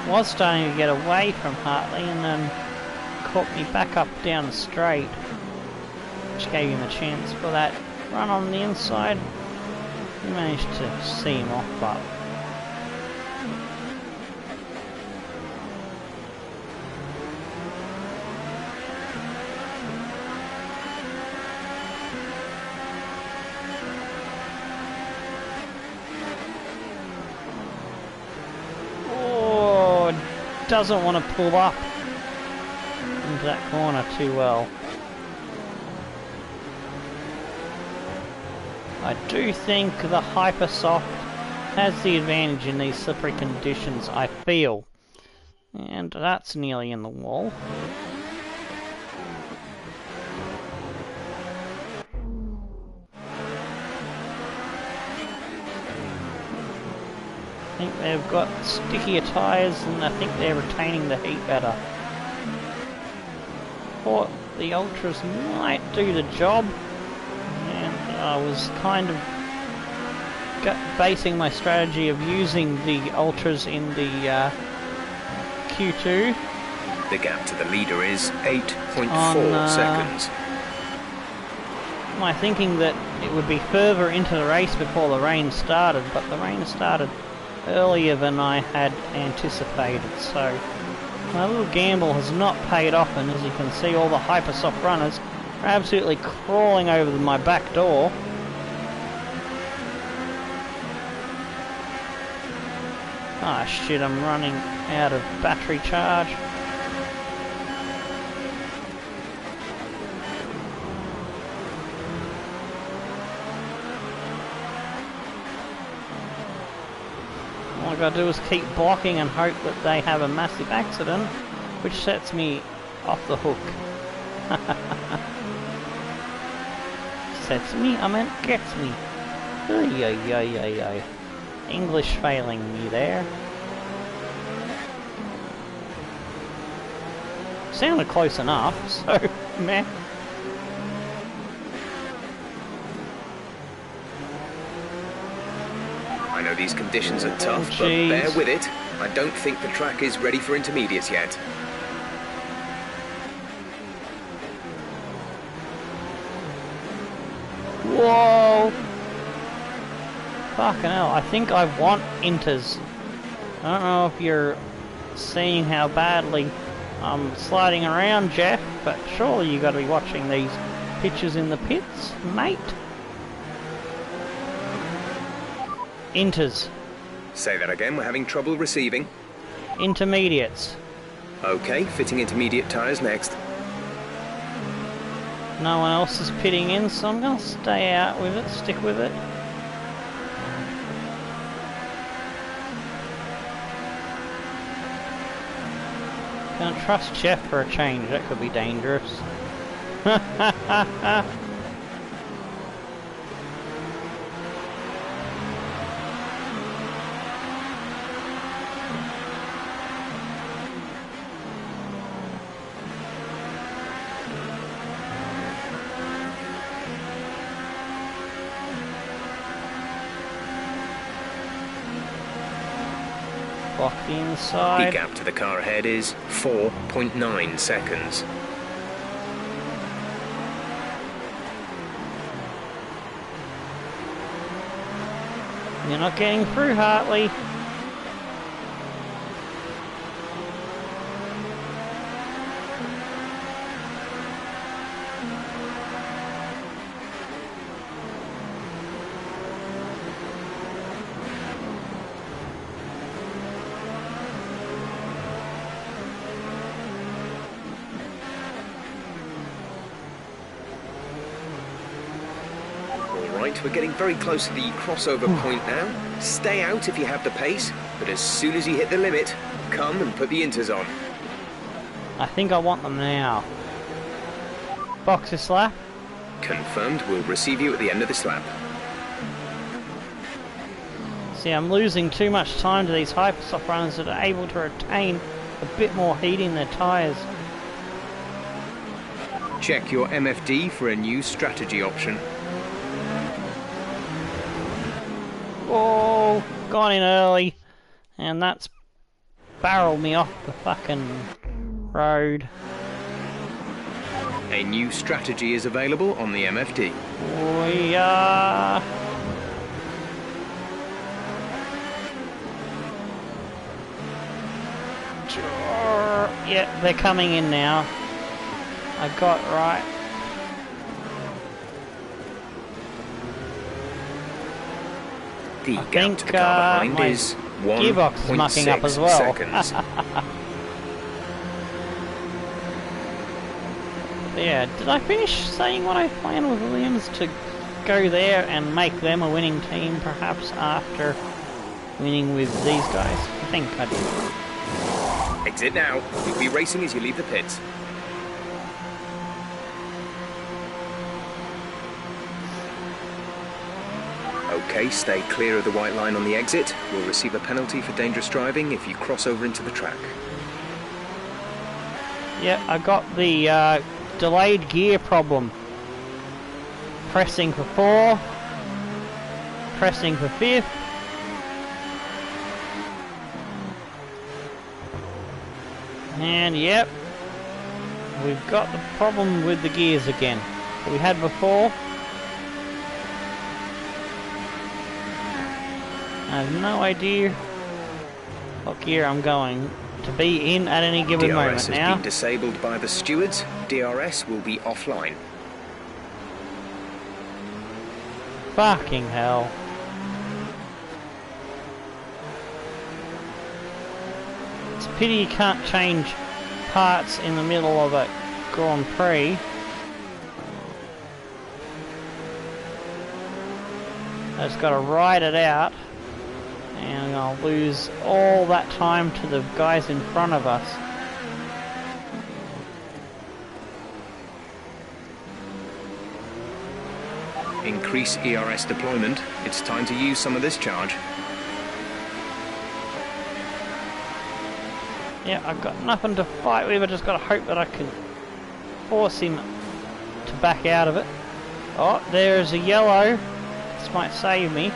Was starting to get away from Hartley and then caught me back up down the straight, which gave him a chance for that run on the inside. He managed to see him off, but doesn't want to pull up into that corner too well. I do think the Hypersoft has the advantage in these slippery conditions, I feel. And that's nearly in the wall. I think they've got stickier tyres and I think they're retaining the heat better. Thought the Ultras might do the job, and I was kind of basing my strategy of using the Ultras in the Q2. The gap to the leader is 8.4 seconds. My thinking that it would be further into the race before the rain started, but the rain started earlier than I had anticipated, so my little gamble has not paid off, and as you can see, all the Hypersoft runners are absolutely crawling over my back door. Ah shit, I'm running out of battery charge. I've got to do is keep blocking and hope that they have a massive accident, which sets me off the hook. Sets me? I meant gets me. Ay, ay, ay, ay, ay. English failing me there. Sounded close enough, so meh. I know these conditions are tough, but Jeez. bear with it. I don't think the track is ready for intermediates yet. Whoa! Fucking hell, I think I want inters. I don't know if you're seeing how badly I'm sliding around, Jeff, but surely you got to be watching these pictures in the pits, mate. Inters. Say that again, we're having trouble receiving. Intermediates. Okay, fitting intermediate tyres next. No one else is pitting in, so I'm going to stay out with it, stick with it. Can't trust Jeff for a change, that could be dangerous. Block the The inside. gap to the car ahead is 4.9 seconds. You're not getting through, Hartley. Alright, we're getting very close to the crossover point now. Stay out if you have the pace, but as soon as you hit the limit, come and put the inters on. I think I want them now. Box this lap. Confirmed, we'll receive you at the end of this lap. See, I'm losing too much time to these hypersoft runners that are able to retain a bit more heat in their tyres. Check your MFD for a new strategy option. Oh, gone in early, and that's barreled me off the fucking road. A new strategy is available on the MFD. We are... Yeah, they're coming in now. I got right. The I gap think to the car behind my is gearbox is mucking up 1.6 as well. seconds. Yeah, did I finish saying what I planned with Williams to go there and make them a winning team perhaps after winning with these guys? I think I did. Exit now. You'll be racing as you leave the pits. Okay, stay clear of the white line on the exit. You'll receive a penalty for dangerous driving if you cross over into the track. Yeah, I got the delayed gear problem. Pressing for 4, pressing for 5th. And yep, we've got the problem with the gears again that we had before. I have no idea what gear I'm going to be in at any given DRS moment has now. been disabled by the stewards. DRS will be offline. Fucking hell. It's a pity you can't change parts in the middle of a Grand Prix. I just got to ride it out And I'll lose all that time to the guys in front of us. Increase ERS deployment. It's time to use some of this charge. Yeah, I've got nothing to fight with. I just got to hope that I can force him to back out of it. Oh, there's a yellow. This might save me.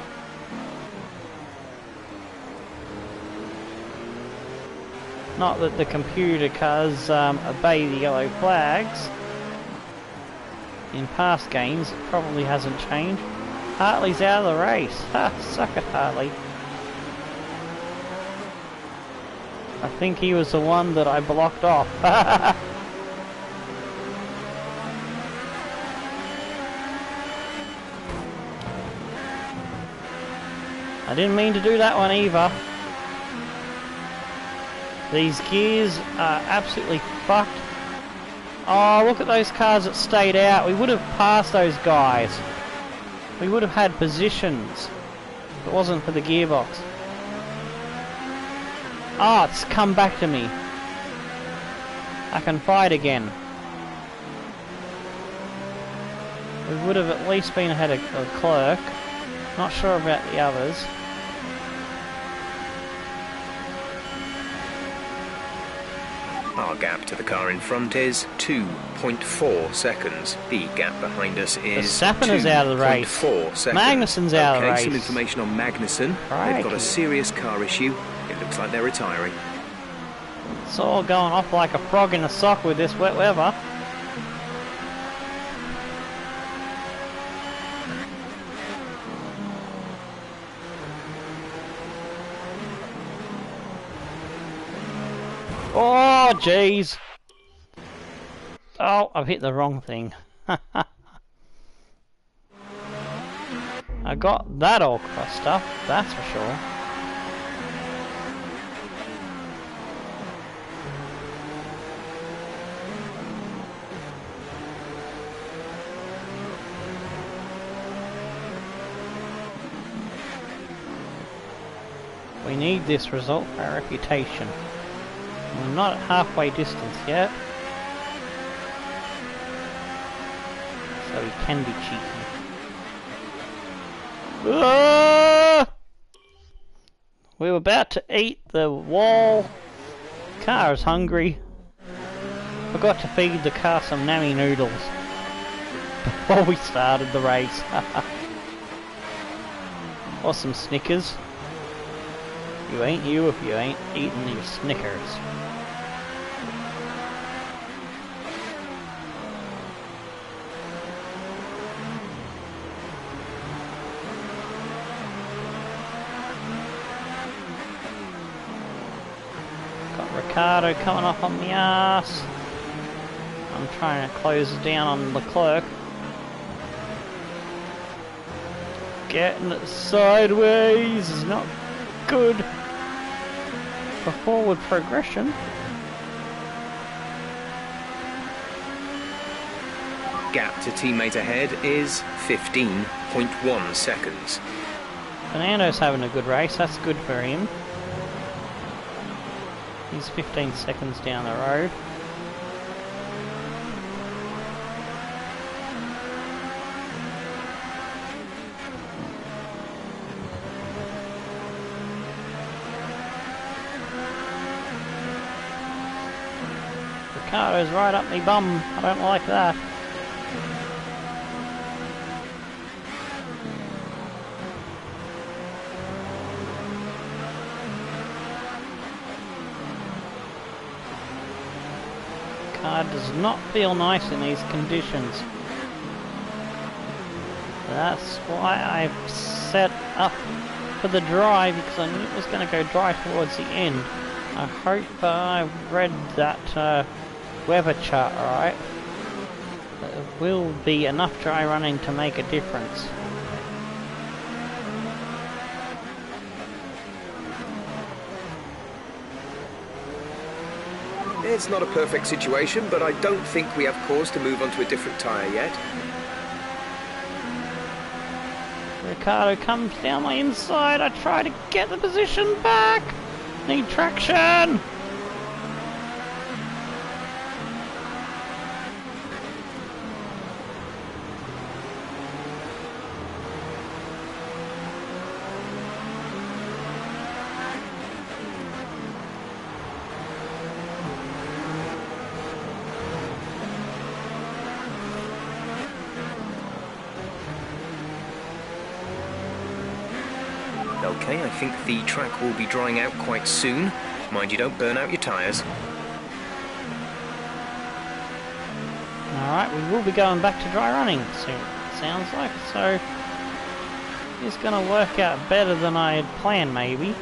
Not that the computer cars obey the yellow flags. In past games, it probably hasn't changed. Hartley's out of the race. Ha, suck it, Hartley. I think he was the one that I blocked off. I didn't mean to do that one either. These gears are absolutely fucked. Oh, look at those cars that stayed out. We would have passed those guys. We would have had positions if it wasn't for the gearbox. Oh, it's come back to me. I can fight again. We would have at least been ahead of Clerk. Not sure about the others. Our gap to the car in front is 2.4 seconds. The gap behind us is Verstappen's out of the race. 4 seconds. Magnussen's out of the race. Okay, some information on Magnussen. Right. They've got a serious car issue. It looks like they're retiring. It's all going off like a frog in a sock with this wet weather. Oh, jeez. Oh, I've hit the wrong thing. I got that all crossed up, that's for sure. We need this result for our reputation. We're not at halfway distance yet, so we can be cheeky. Ah! We were about to eat the wall. Car is hungry. Forgot to feed the car some nammy noodles before we started the race. Or some Snickers. You ain't you if you ain't eating your Snickers. Got Ricardo coming up on the ass. I'm trying to close down on Leclerc. Getting it sideways is not good for forward progression. Gap to teammate ahead is 15.1 seconds. Fernando's having a good race, that's good for him. He's 15 seconds down the road. Ricardo's right up me bum. I don't like that. Car does not feel nice in these conditions. That's why I've set up for the dry, because I knew it was going to go dry towards the end. I hope I've read that weather chart right. There will be enough dry running to make a difference. It's not a perfect situation, but I don't think we have cause to move on to a different tyre yet. Ricardo comes down my inside. I try to get the position back. Need traction. Okay, I think the track will be drying out quite soon. Mind you don't burn out your tyres. Alright, we will be going back to dry running soon, it sounds like, so it's going to work out better than I had planned, maybe.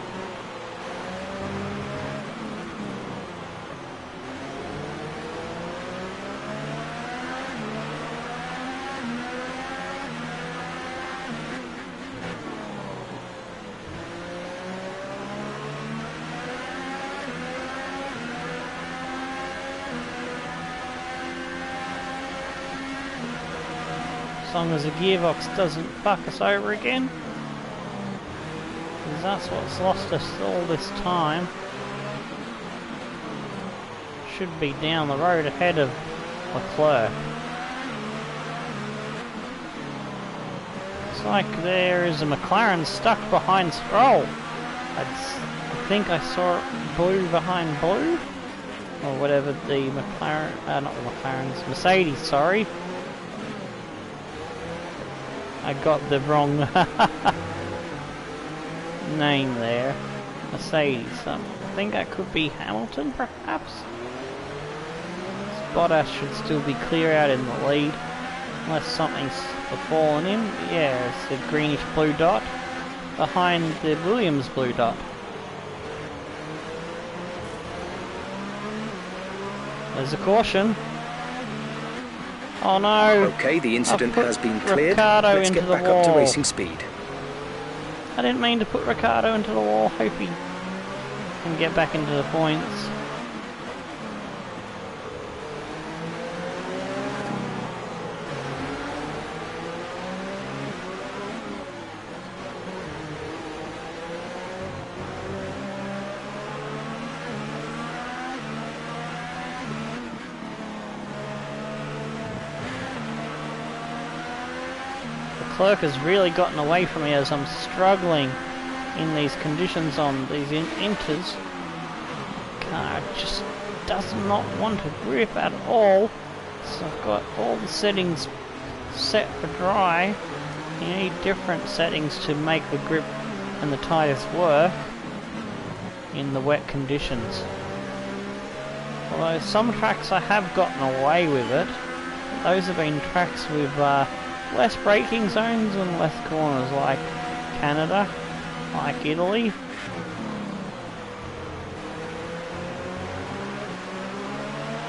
As long as the gearbox doesn't fuck us over again. Because that's what's lost us all this time. Should be down the road ahead of Leclerc. Looks like there is a McLaren stuck behind Stroll. I think I saw blue behind blue. Or whatever the McLaren, not the McLaren's, Mercedes, sorry. I got the wrong name there. Mercedes. I think that could be Hamilton, perhaps? Bottas should still be clear out in the lead. Unless something's fallen in. Yeah, it's a greenish blue dot. Behind the Williams blue dot. There's a caution. Oh no! Okay, the incident has been cleared. Ricardo Let's into get the back wall. up to racing speed. I didn't mean to put Ricardo into the wall. Hope he can get back into the points. Leclerc has really gotten away from me as I'm struggling in these conditions on these inters. Car just does not want to grip at all. So I've got all the settings set for dry. You need different settings to make the grip and the tyres work in the wet conditions. Although some tracks I have gotten away with it. Those have been tracks with less braking zones and less corners, like Canada, like Italy.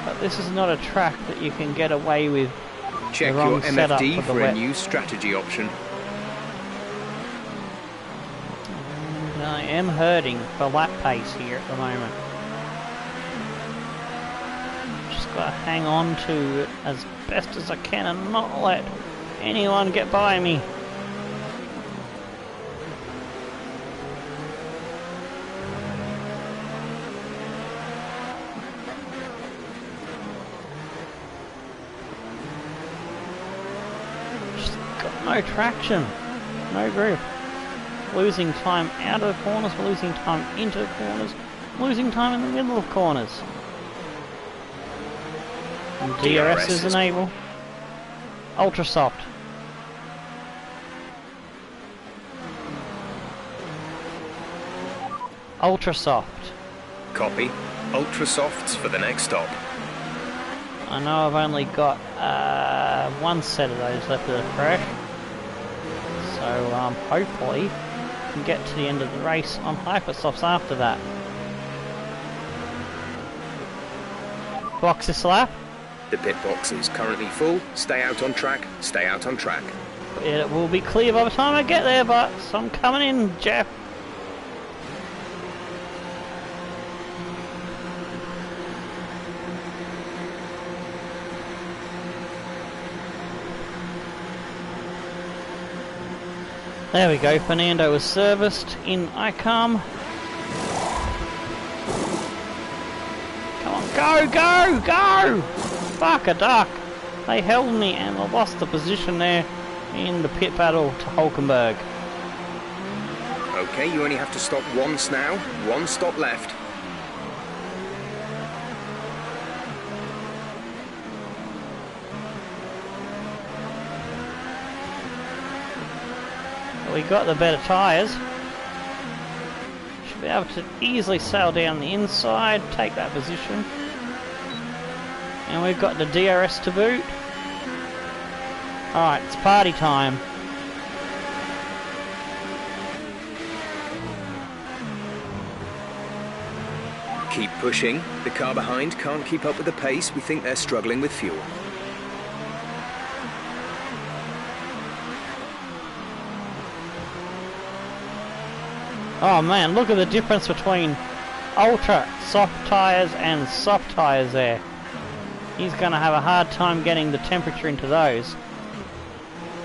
But this is not a track that you can get away with. Check the wrong your MFD for, for a new strategy option. And I am hurting for lap pace here at the moment. Just gotta hang on to it as best as I can and not let anyone get by me. Just got no traction, no grip. Losing time out of the corners, losing time into the corners, losing time in the middle of corners. And DRS is enabled. Ultra soft. Ultra soft. Copy. Ultra softs for the next stop. I know I've only got one set of those left of the fresh. So hopefully I can get to the end of the race on hypersofts after that. Box this lap. The pit box is currently full. Stay out on track. Stay out on track. It will be clear by the time I get there, but I'm coming in, Jeff. There we go, Fernando was serviced in ICOM. Come on, go, go, go! Fuck a duck! They held me and I lost the position there in the pit battle to Hulkenberg. Okay, you only have to stop once now. One stop left. We got the better tyres. Should be able to easily sail down the inside, take that position. And we've got the DRS to boot. Alright, it's party time. Keep pushing. The car behind can't keep up with the pace. We think they're struggling with fuel. Oh man, look at the difference between ultra soft tyres and soft tyres there. He's going to have a hard time getting the temperature into those.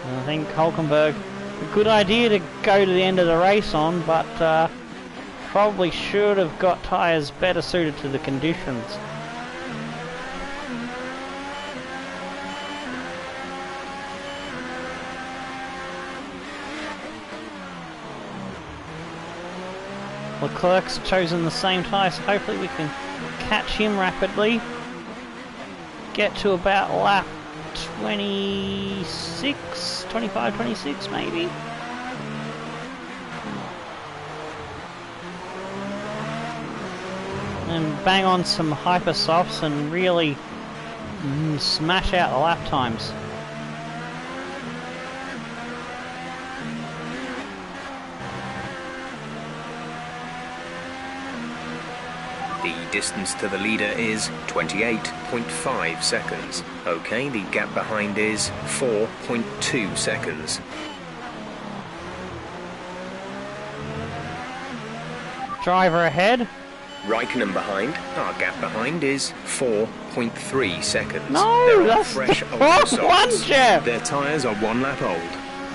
And I think Hulkenberg, a good idea to go to the end of the race on, but probably should have got tyres better suited to the conditions. Leclerc's chosen the same tyre, so hopefully we can catch him rapidly. Get to about lap 26, 25, 26 maybe. And bang on some hyper softs and really smash out the lap times. The distance to the leader is 28.5 seconds. Okay, the gap behind is 4.2 seconds. Driver ahead. Raikkonen behind. Our gap behind is 4.3 seconds. No, They're on that's fresh the ultra wrong softs. one, Jeff. Their tyres are 1 lap old.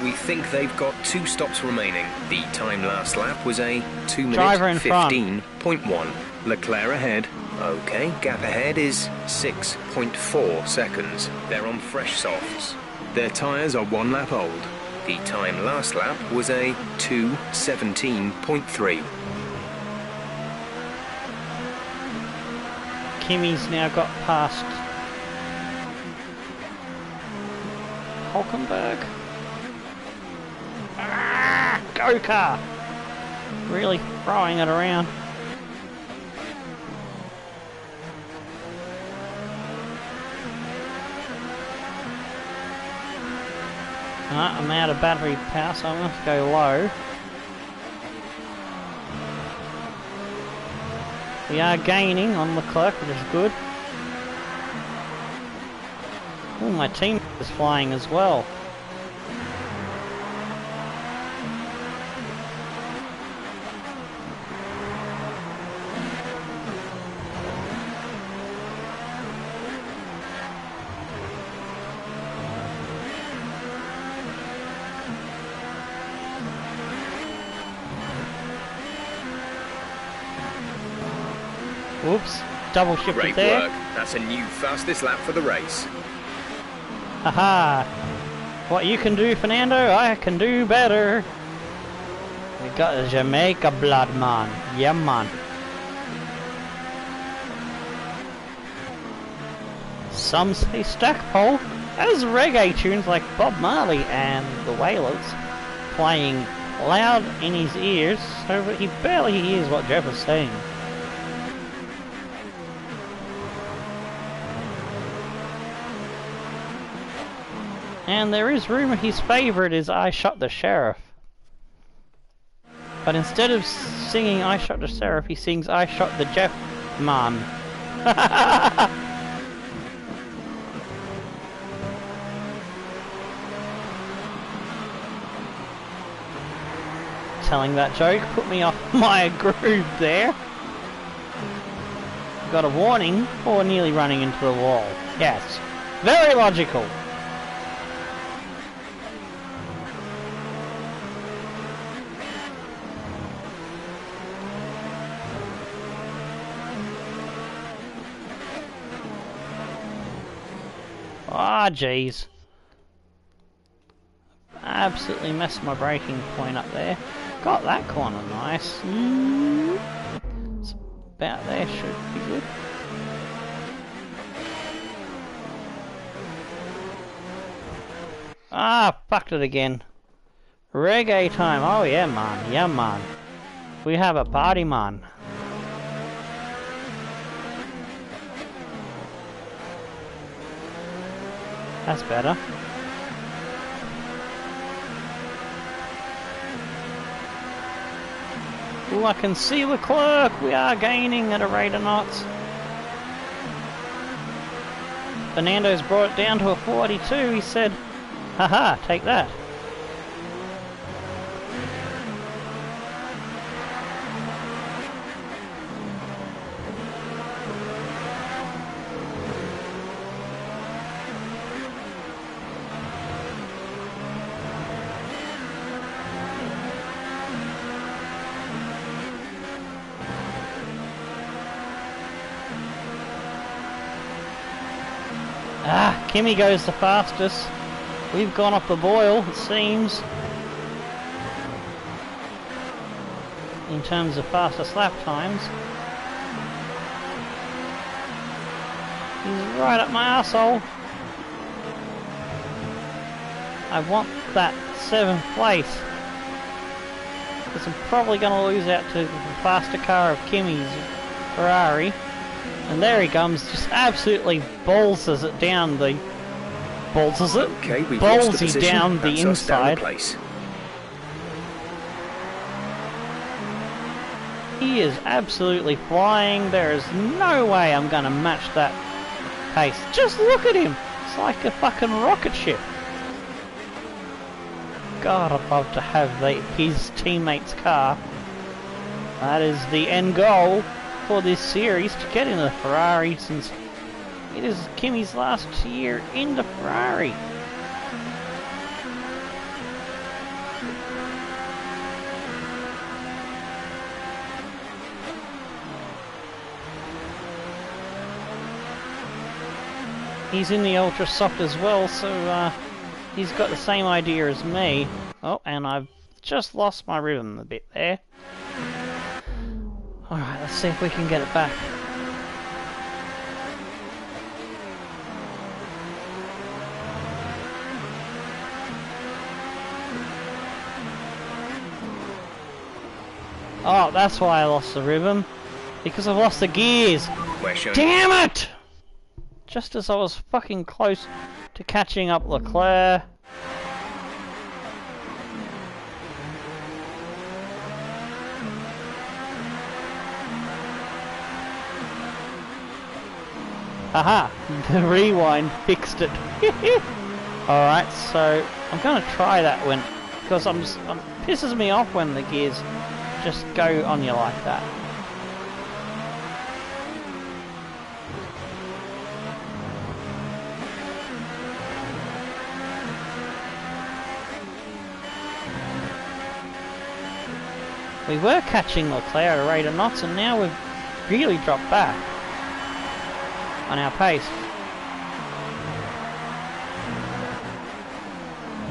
We think they've got 2 stops remaining. The time last lap was a 2 minute Driver in 15.1. Leclerc ahead. Okay, gap ahead is 6.4 seconds. They're on fresh softs. Their tyres are 1 lap old. The time last lap was a 2:17.3. Kimi's now got past Hulkenberg. Ah, go car! Really throwing it around. I'm out of battery power, so I'm going to go low. We are gaining on Leclerc, which is good. Oh, my team is flying as well. Whoops, double shifted Great there. work. That's a new fastest lap for the race. Haha! What you can do, Fernando, I can do better. We got the Jamaica blood, man. Yeah, man. Some say Stackpole has reggae tunes like Bob Marley and the Wailers playing loud in his ears so that he barely hears what Jeff is saying. And there is rumour his favourite is I Shot the Sheriff. But instead of singing I Shot the Sheriff, he sings I Shot the Jeff Man. Telling that joke put me off my groove there. Got a warning for nearly running into the wall. Yes, very logical. Ah, jeez. Absolutely messed my braking point up there. Got that corner nice. It's about there, should be good. Ah, fucked it again. Reggae time. Oh yeah, man. Yeah, man. We have a party, man. That's better. Ooh, I can see Leclerc. We are gaining at a rate of knots. Fernando's brought it down to a 42. He said, haha, take that. Ah, Kimi goes the fastest. We've gone off the boil, it seems. In terms of fastest lap times. He's right up my arsehole. I want that 7th place. Because I'm probably going to lose out to the faster car of Kimi's Ferrari. And there he comes, just absolutely balls it down the... Balls it? Okay, we've lost the position. Down the inside. Down the place. He is absolutely flying. There is no way I'm going to match that pace. Just look at him. It's like a fucking rocket ship. God, I'd love to have his teammate's car. That is the end goal for this series, to get in the Ferrari, since it is Kimi's last year in the Ferrari. He's in the Ultra Soft as well, so he's got the same idea as me. Oh, and I've just lost my rhythm a bit there. Alright, let's see if we can get it back. Oh, that's why I lost the rhythm. Because I've lost the gears. Damn it! Just as I was fucking close to catching up Leclerc. Aha! The rewind fixed it. Alright, so I'm gonna try that one, because it pisses me off when the gears just go on you like that. We were catching Leclerc at a rate of knots, and now we've really dropped back on our pace.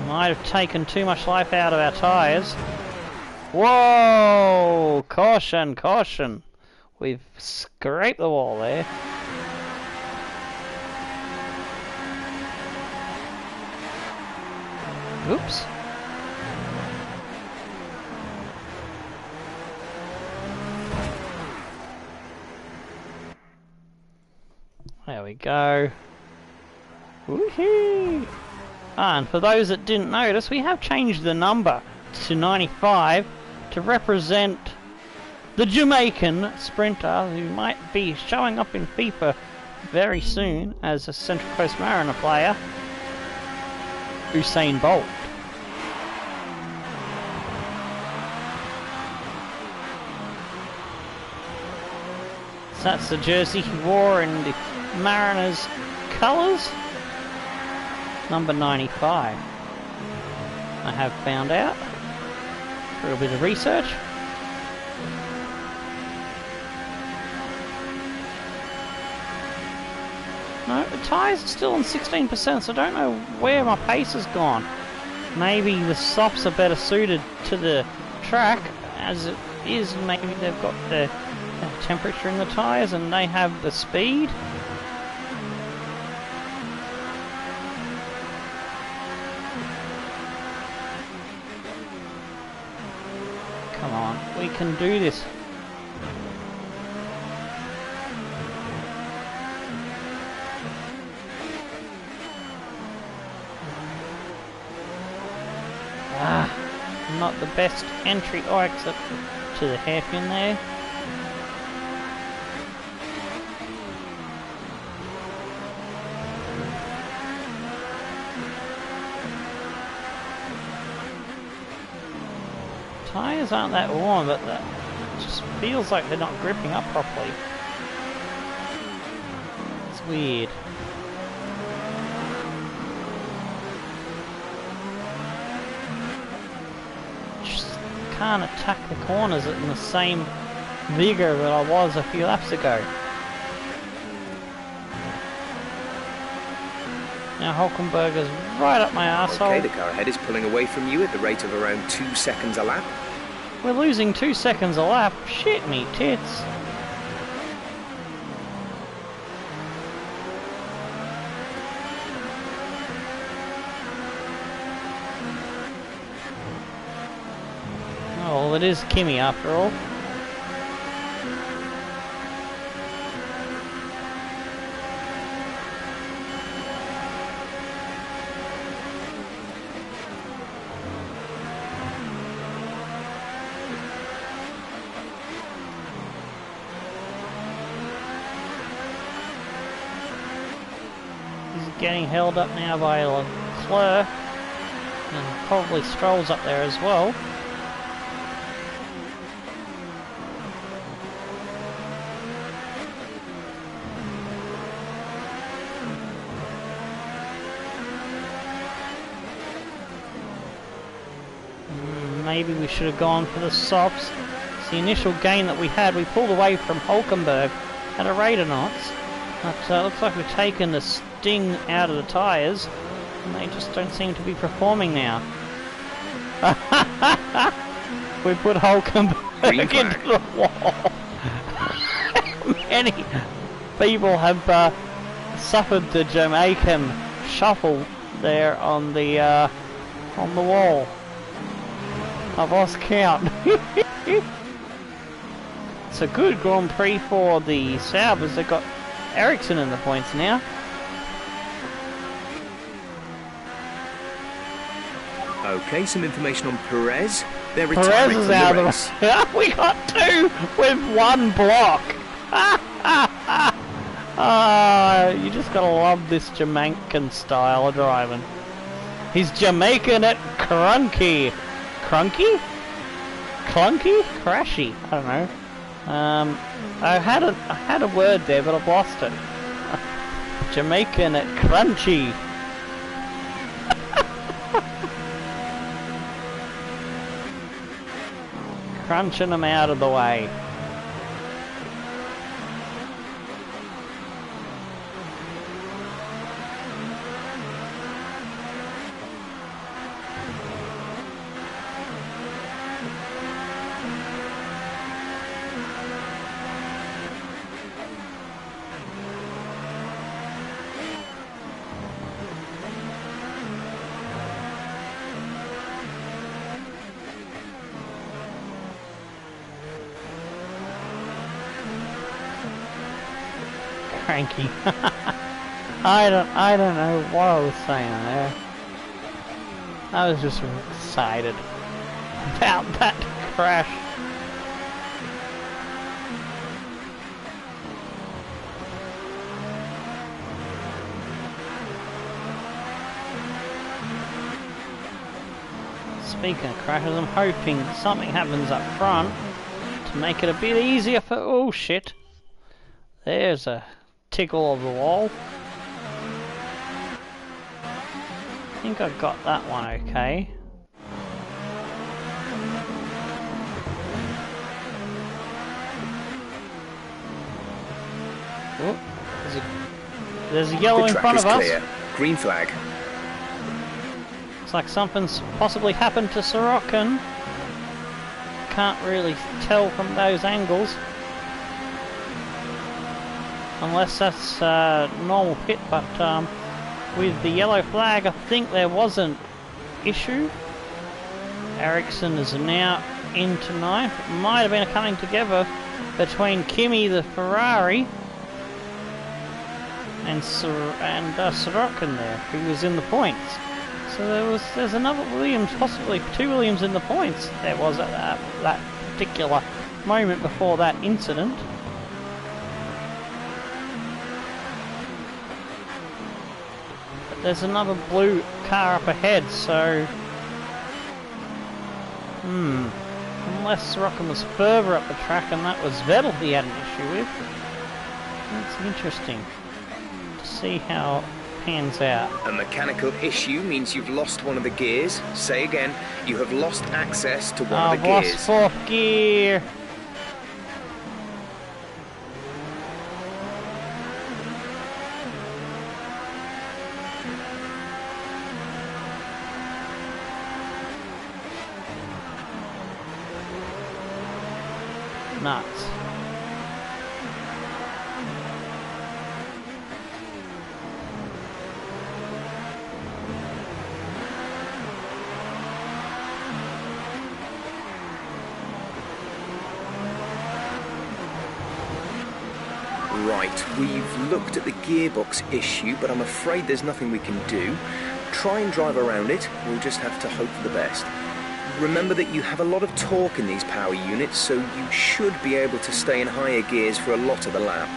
Might have taken too much life out of our tyres. Whoa! Caution, caution. We've scraped the wall there. Oops. There we go. Woohoo! And for those that didn't notice, we have changed the number to 95 to represent the Jamaican sprinter who might be showing up in FIFA very soon as a Central Coast Mariner player, Usain Bolt. So that's the jersey he wore in the Mariners colours, number 95. I have found out through a bit of research. No, the tyres are still on 16%, so I don't know where my pace has gone. Maybe the sops are better suited to the track as it is, and maybe they've got the temperature in the tyres and they have the speed. Come on, we can do this. Not the best entry or exit to the hairpin there. Tyres aren't that warm, but that just feels like they're not gripping up properly. It's weird. Can't attack the corners in the same vigor that I was a few laps ago. Now Hulkenberger's right up my arsehole. Okay, the car ahead is pulling away from you at the rate of around 2 seconds a lap. We're losing 2 seconds a lap. Shit me tits. Oh, well, it is Kimi after all. He's getting held up now by Leclerc, and probably Stroll's up there as well. Maybe we should have gone for the softs. It's the initial gain that we had. We pulled away from Hulkenberg at a rate of knots. But looks like we've taken the sting out of the tyres, and they just don't seem to be performing now. We put Hulkenberg into the wall. Many people have suffered the Jamaican shuffle there on the wall. I've lost count. It's a good Grand Prix for the Saubers. They've got Ericsson in the points now. Okay, some information on Perez. They're Perez retiring is from out the of race. the... We got 2 with 1 block. You just gotta love this Jamaican style of driving. He's Jamaican at crunky. Crunky? Clunky? Crashy? I don't know. I had a word there, but I've lost it. Jamaican at crunchy. Crunching them out of the way. Cranky. I don't know what I was saying there. I was just excited about that crash. Speaking of crashes, I'm hoping something happens up front to make it a bit easier for... Oh shit. There's a tickle of the wall. I think I got that one okay. Oh, there's a There's a yellow in front of us. Clear. Green flag. Looks like something's possibly happened to Sorokin. Can't really tell from those angles. Unless that's normal pit, but with the yellow flag I think there was an issue. Ericsson is now into ninth. It might have been a coming together between Kimi the Ferrari and Sorokin there, who was in the points. So there's another Williams, possibly two Williams in the points. There was at that particular moment before that incident. But there's another blue car up ahead, so unless Sorokin was further up the track and that was Vettel he had an issue with. It's interesting to see how it pans out. A mechanical issue means you've lost one of the gears. Say again, you have lost access to one of the gears. I've lost fourth gear. Nuts. Right, we've looked at the gearbox issue, but I'm afraid there's nothing we can do. Try and drive around it, we'll just have to hope for the best. Remember that you have a lot of torque in these power units, so you should be able to stay in higher gears for a lot of the lap.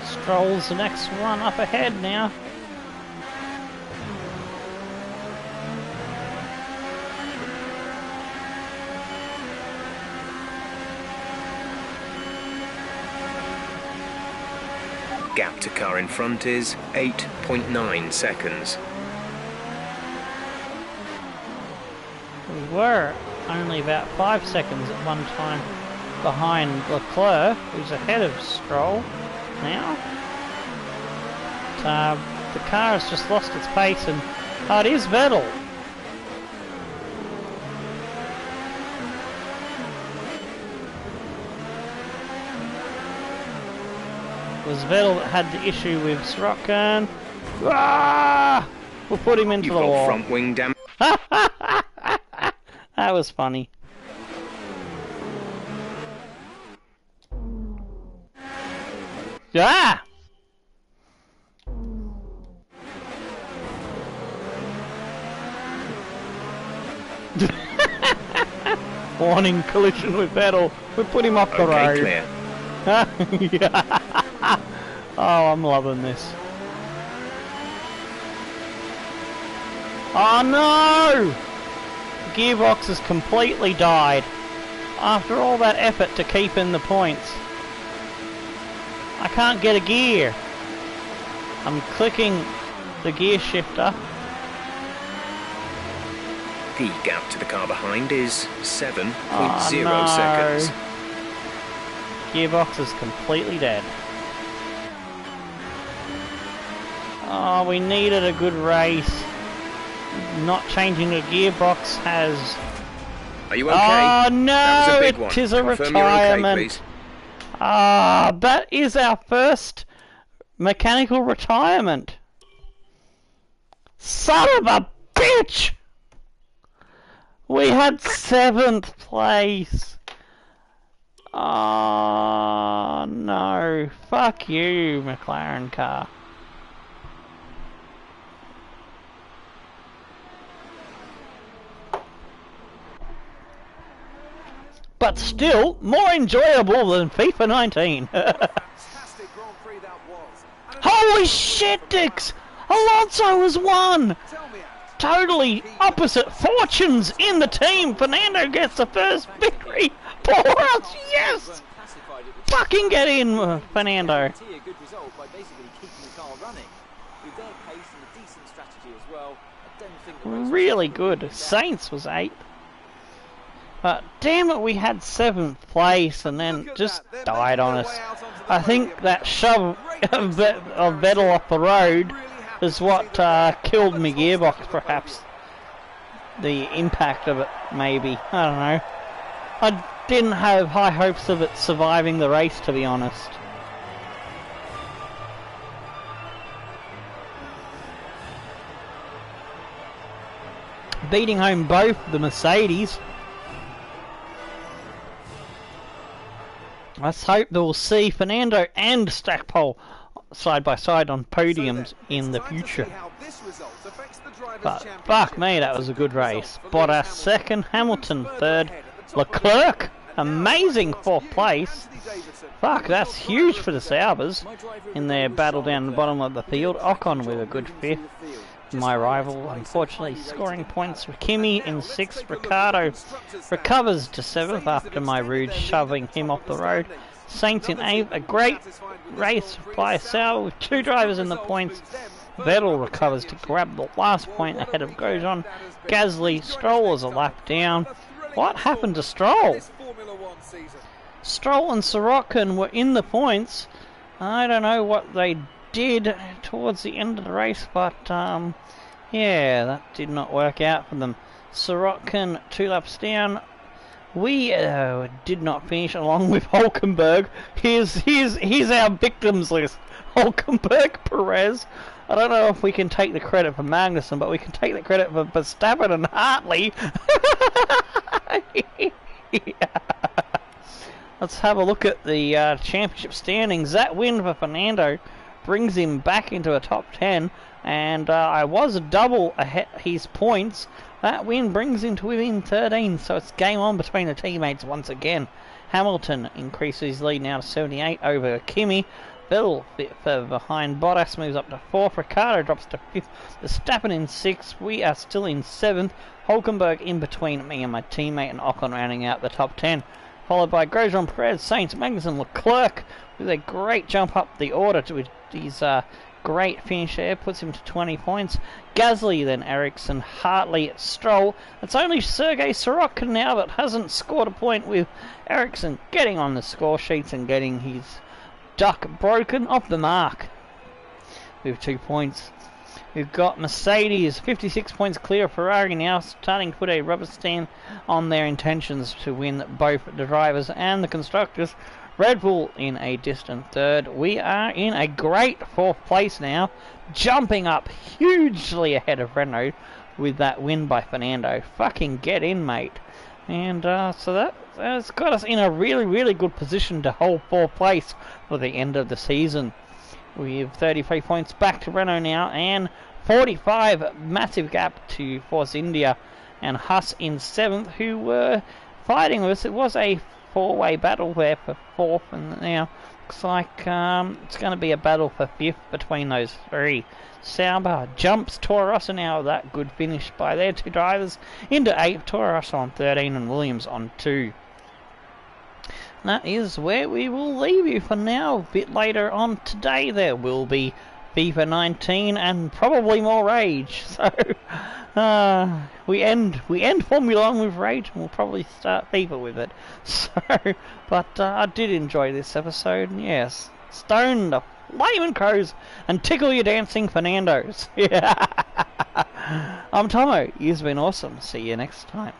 Stroll's the next one up ahead now. Gap to car in front is 8.9 seconds. We were only about 5 seconds at one time behind Leclerc, who's ahead of Stroll now. The car has just lost its pace, and it is Vettel. It was Vettel that had the issue with Sorokin. Ah! We'll put him into the wall. Front wing damage. That was funny. Ah! Warning, collision with Vettel. We put him off the road. Clear. Yeah. Oh, I'm loving this. Oh no! The gearbox has completely died. After all that effort to keep in the points. I can't get a gear. I'm clicking the gear shifter. The gap to the car behind is 7.0 no. seconds. Gearbox is completely dead. Oh, we needed a good race. Not changing the gearbox has... Are you okay? Oh no, That was a big one. it is a Confirm retirement. you're okay, please. Ah, that is our first mechanical retirement. Son of a bitch! We had 7th place. Oh no, fuck you, McLaren car. But still, more enjoyable than FIFA 19. Fantastic Grand Prix that was. Holy shit, Dix! Alonso has won! Tell me, Totally opposite fortunes in the team. Fernando gets the first victory for us. Yes! Fucking get in, Fernando. A good result by basically keeping the car running. With their pace and a decent strategy as well, I don't think the race Really good. Saints was 8th. But damn it, we had 7th place and then just died on us. I think that shove of Vettel off the road is what killed my gearbox, perhaps. The impact of it, maybe. I don't know. I didn't have high hopes of it surviving the race, to be honest. Beating home both the Mercedes. Let's hope that we'll see Fernando and Stackpole side by side on podiums in the future. But fuck me, that was a good race. Bottas 2nd, Hamilton 3rd, Leclerc, amazing 4th place. Fuck, that's huge for the Saubers in their battle down the bottom of the field. Ocon with a good 5th. My rival, unfortunately, scoring points for Kimi in 6th. Ricciardo recovers to 7th after my rude shoving him off the road. Saints in 8th. A great race by Sauber with 2 drivers in the points. Vettel recovers to grab the last point ahead of Grosjean. Gasly, Stroll is a lap down. What happened to Stroll? Stroll and Sorokin were in the points. I don't know what they did towards the end of the race, but yeah, that did not work out for them. Sorokin 2 laps down. We did not finish along with Hulkenberg. Here's our victims list. Hulkenberg, Perez. I don't know if we can take the credit for Magnussen, but we can take the credit for Verstappen and Hartley. Yeah. Let's have a look at the championship standings. That win for Fernando brings him back into a top 10, and I was a double ahead his points. That win brings him to within 13, so it's game on between the teammates once again. Hamilton increases his lead now to 78 over Kimi. Vettel further behind. Bottas moves up to 4th. Ricciardo drops to 5th. Verstappen in 6th. We are still in 7th. Hulkenberg in between me and my teammate, and Ocon rounding out the top 10. Followed by Grosjean, Perez, Sainz, Magnussen, Leclerc with a great jump up the order to his great finish there. Puts him to 20 points. Gasly, then Ericsson, Hartley, Stroll. It's only Sergei Sorokin now that hasn't scored a point, with Ericsson getting on the score sheets and getting his duck broken off the mark with 2 points. We've got Mercedes 56 points clear of Ferrari now, starting to put a rubber stamp on their intentions to win both the drivers and the constructors. Red Bull in a distant 3rd. We are in a great 4th place now, jumping up hugely ahead of Renault with that win by Fernando. Fucking get in, mate. And so that's got us in a really good position to hold 4th place for the end of the season. We have 33 points back to Renault now, and 45 massive gap to Force India and Haas in 7th, who were fighting with us. It was a 4-way battle there for 4th, and now looks like it's going to be a battle for 5th between those 3. Sauber jumps Toro Rosso now with that good finish by their 2 drivers into 8th. Toro Rosso on 13 and Williams on 2. That is where we will leave you for now. A bit later on today there will be FIFA 19 and probably more Rage. So we end Formula 1 with Rage, and we'll probably start FIFA with it. So, but I did enjoy this episode. And yes, stone the flaming crows and tickle your dancing Fernandos. Yeah. I'm Tomo. You've been awesome. See you next time.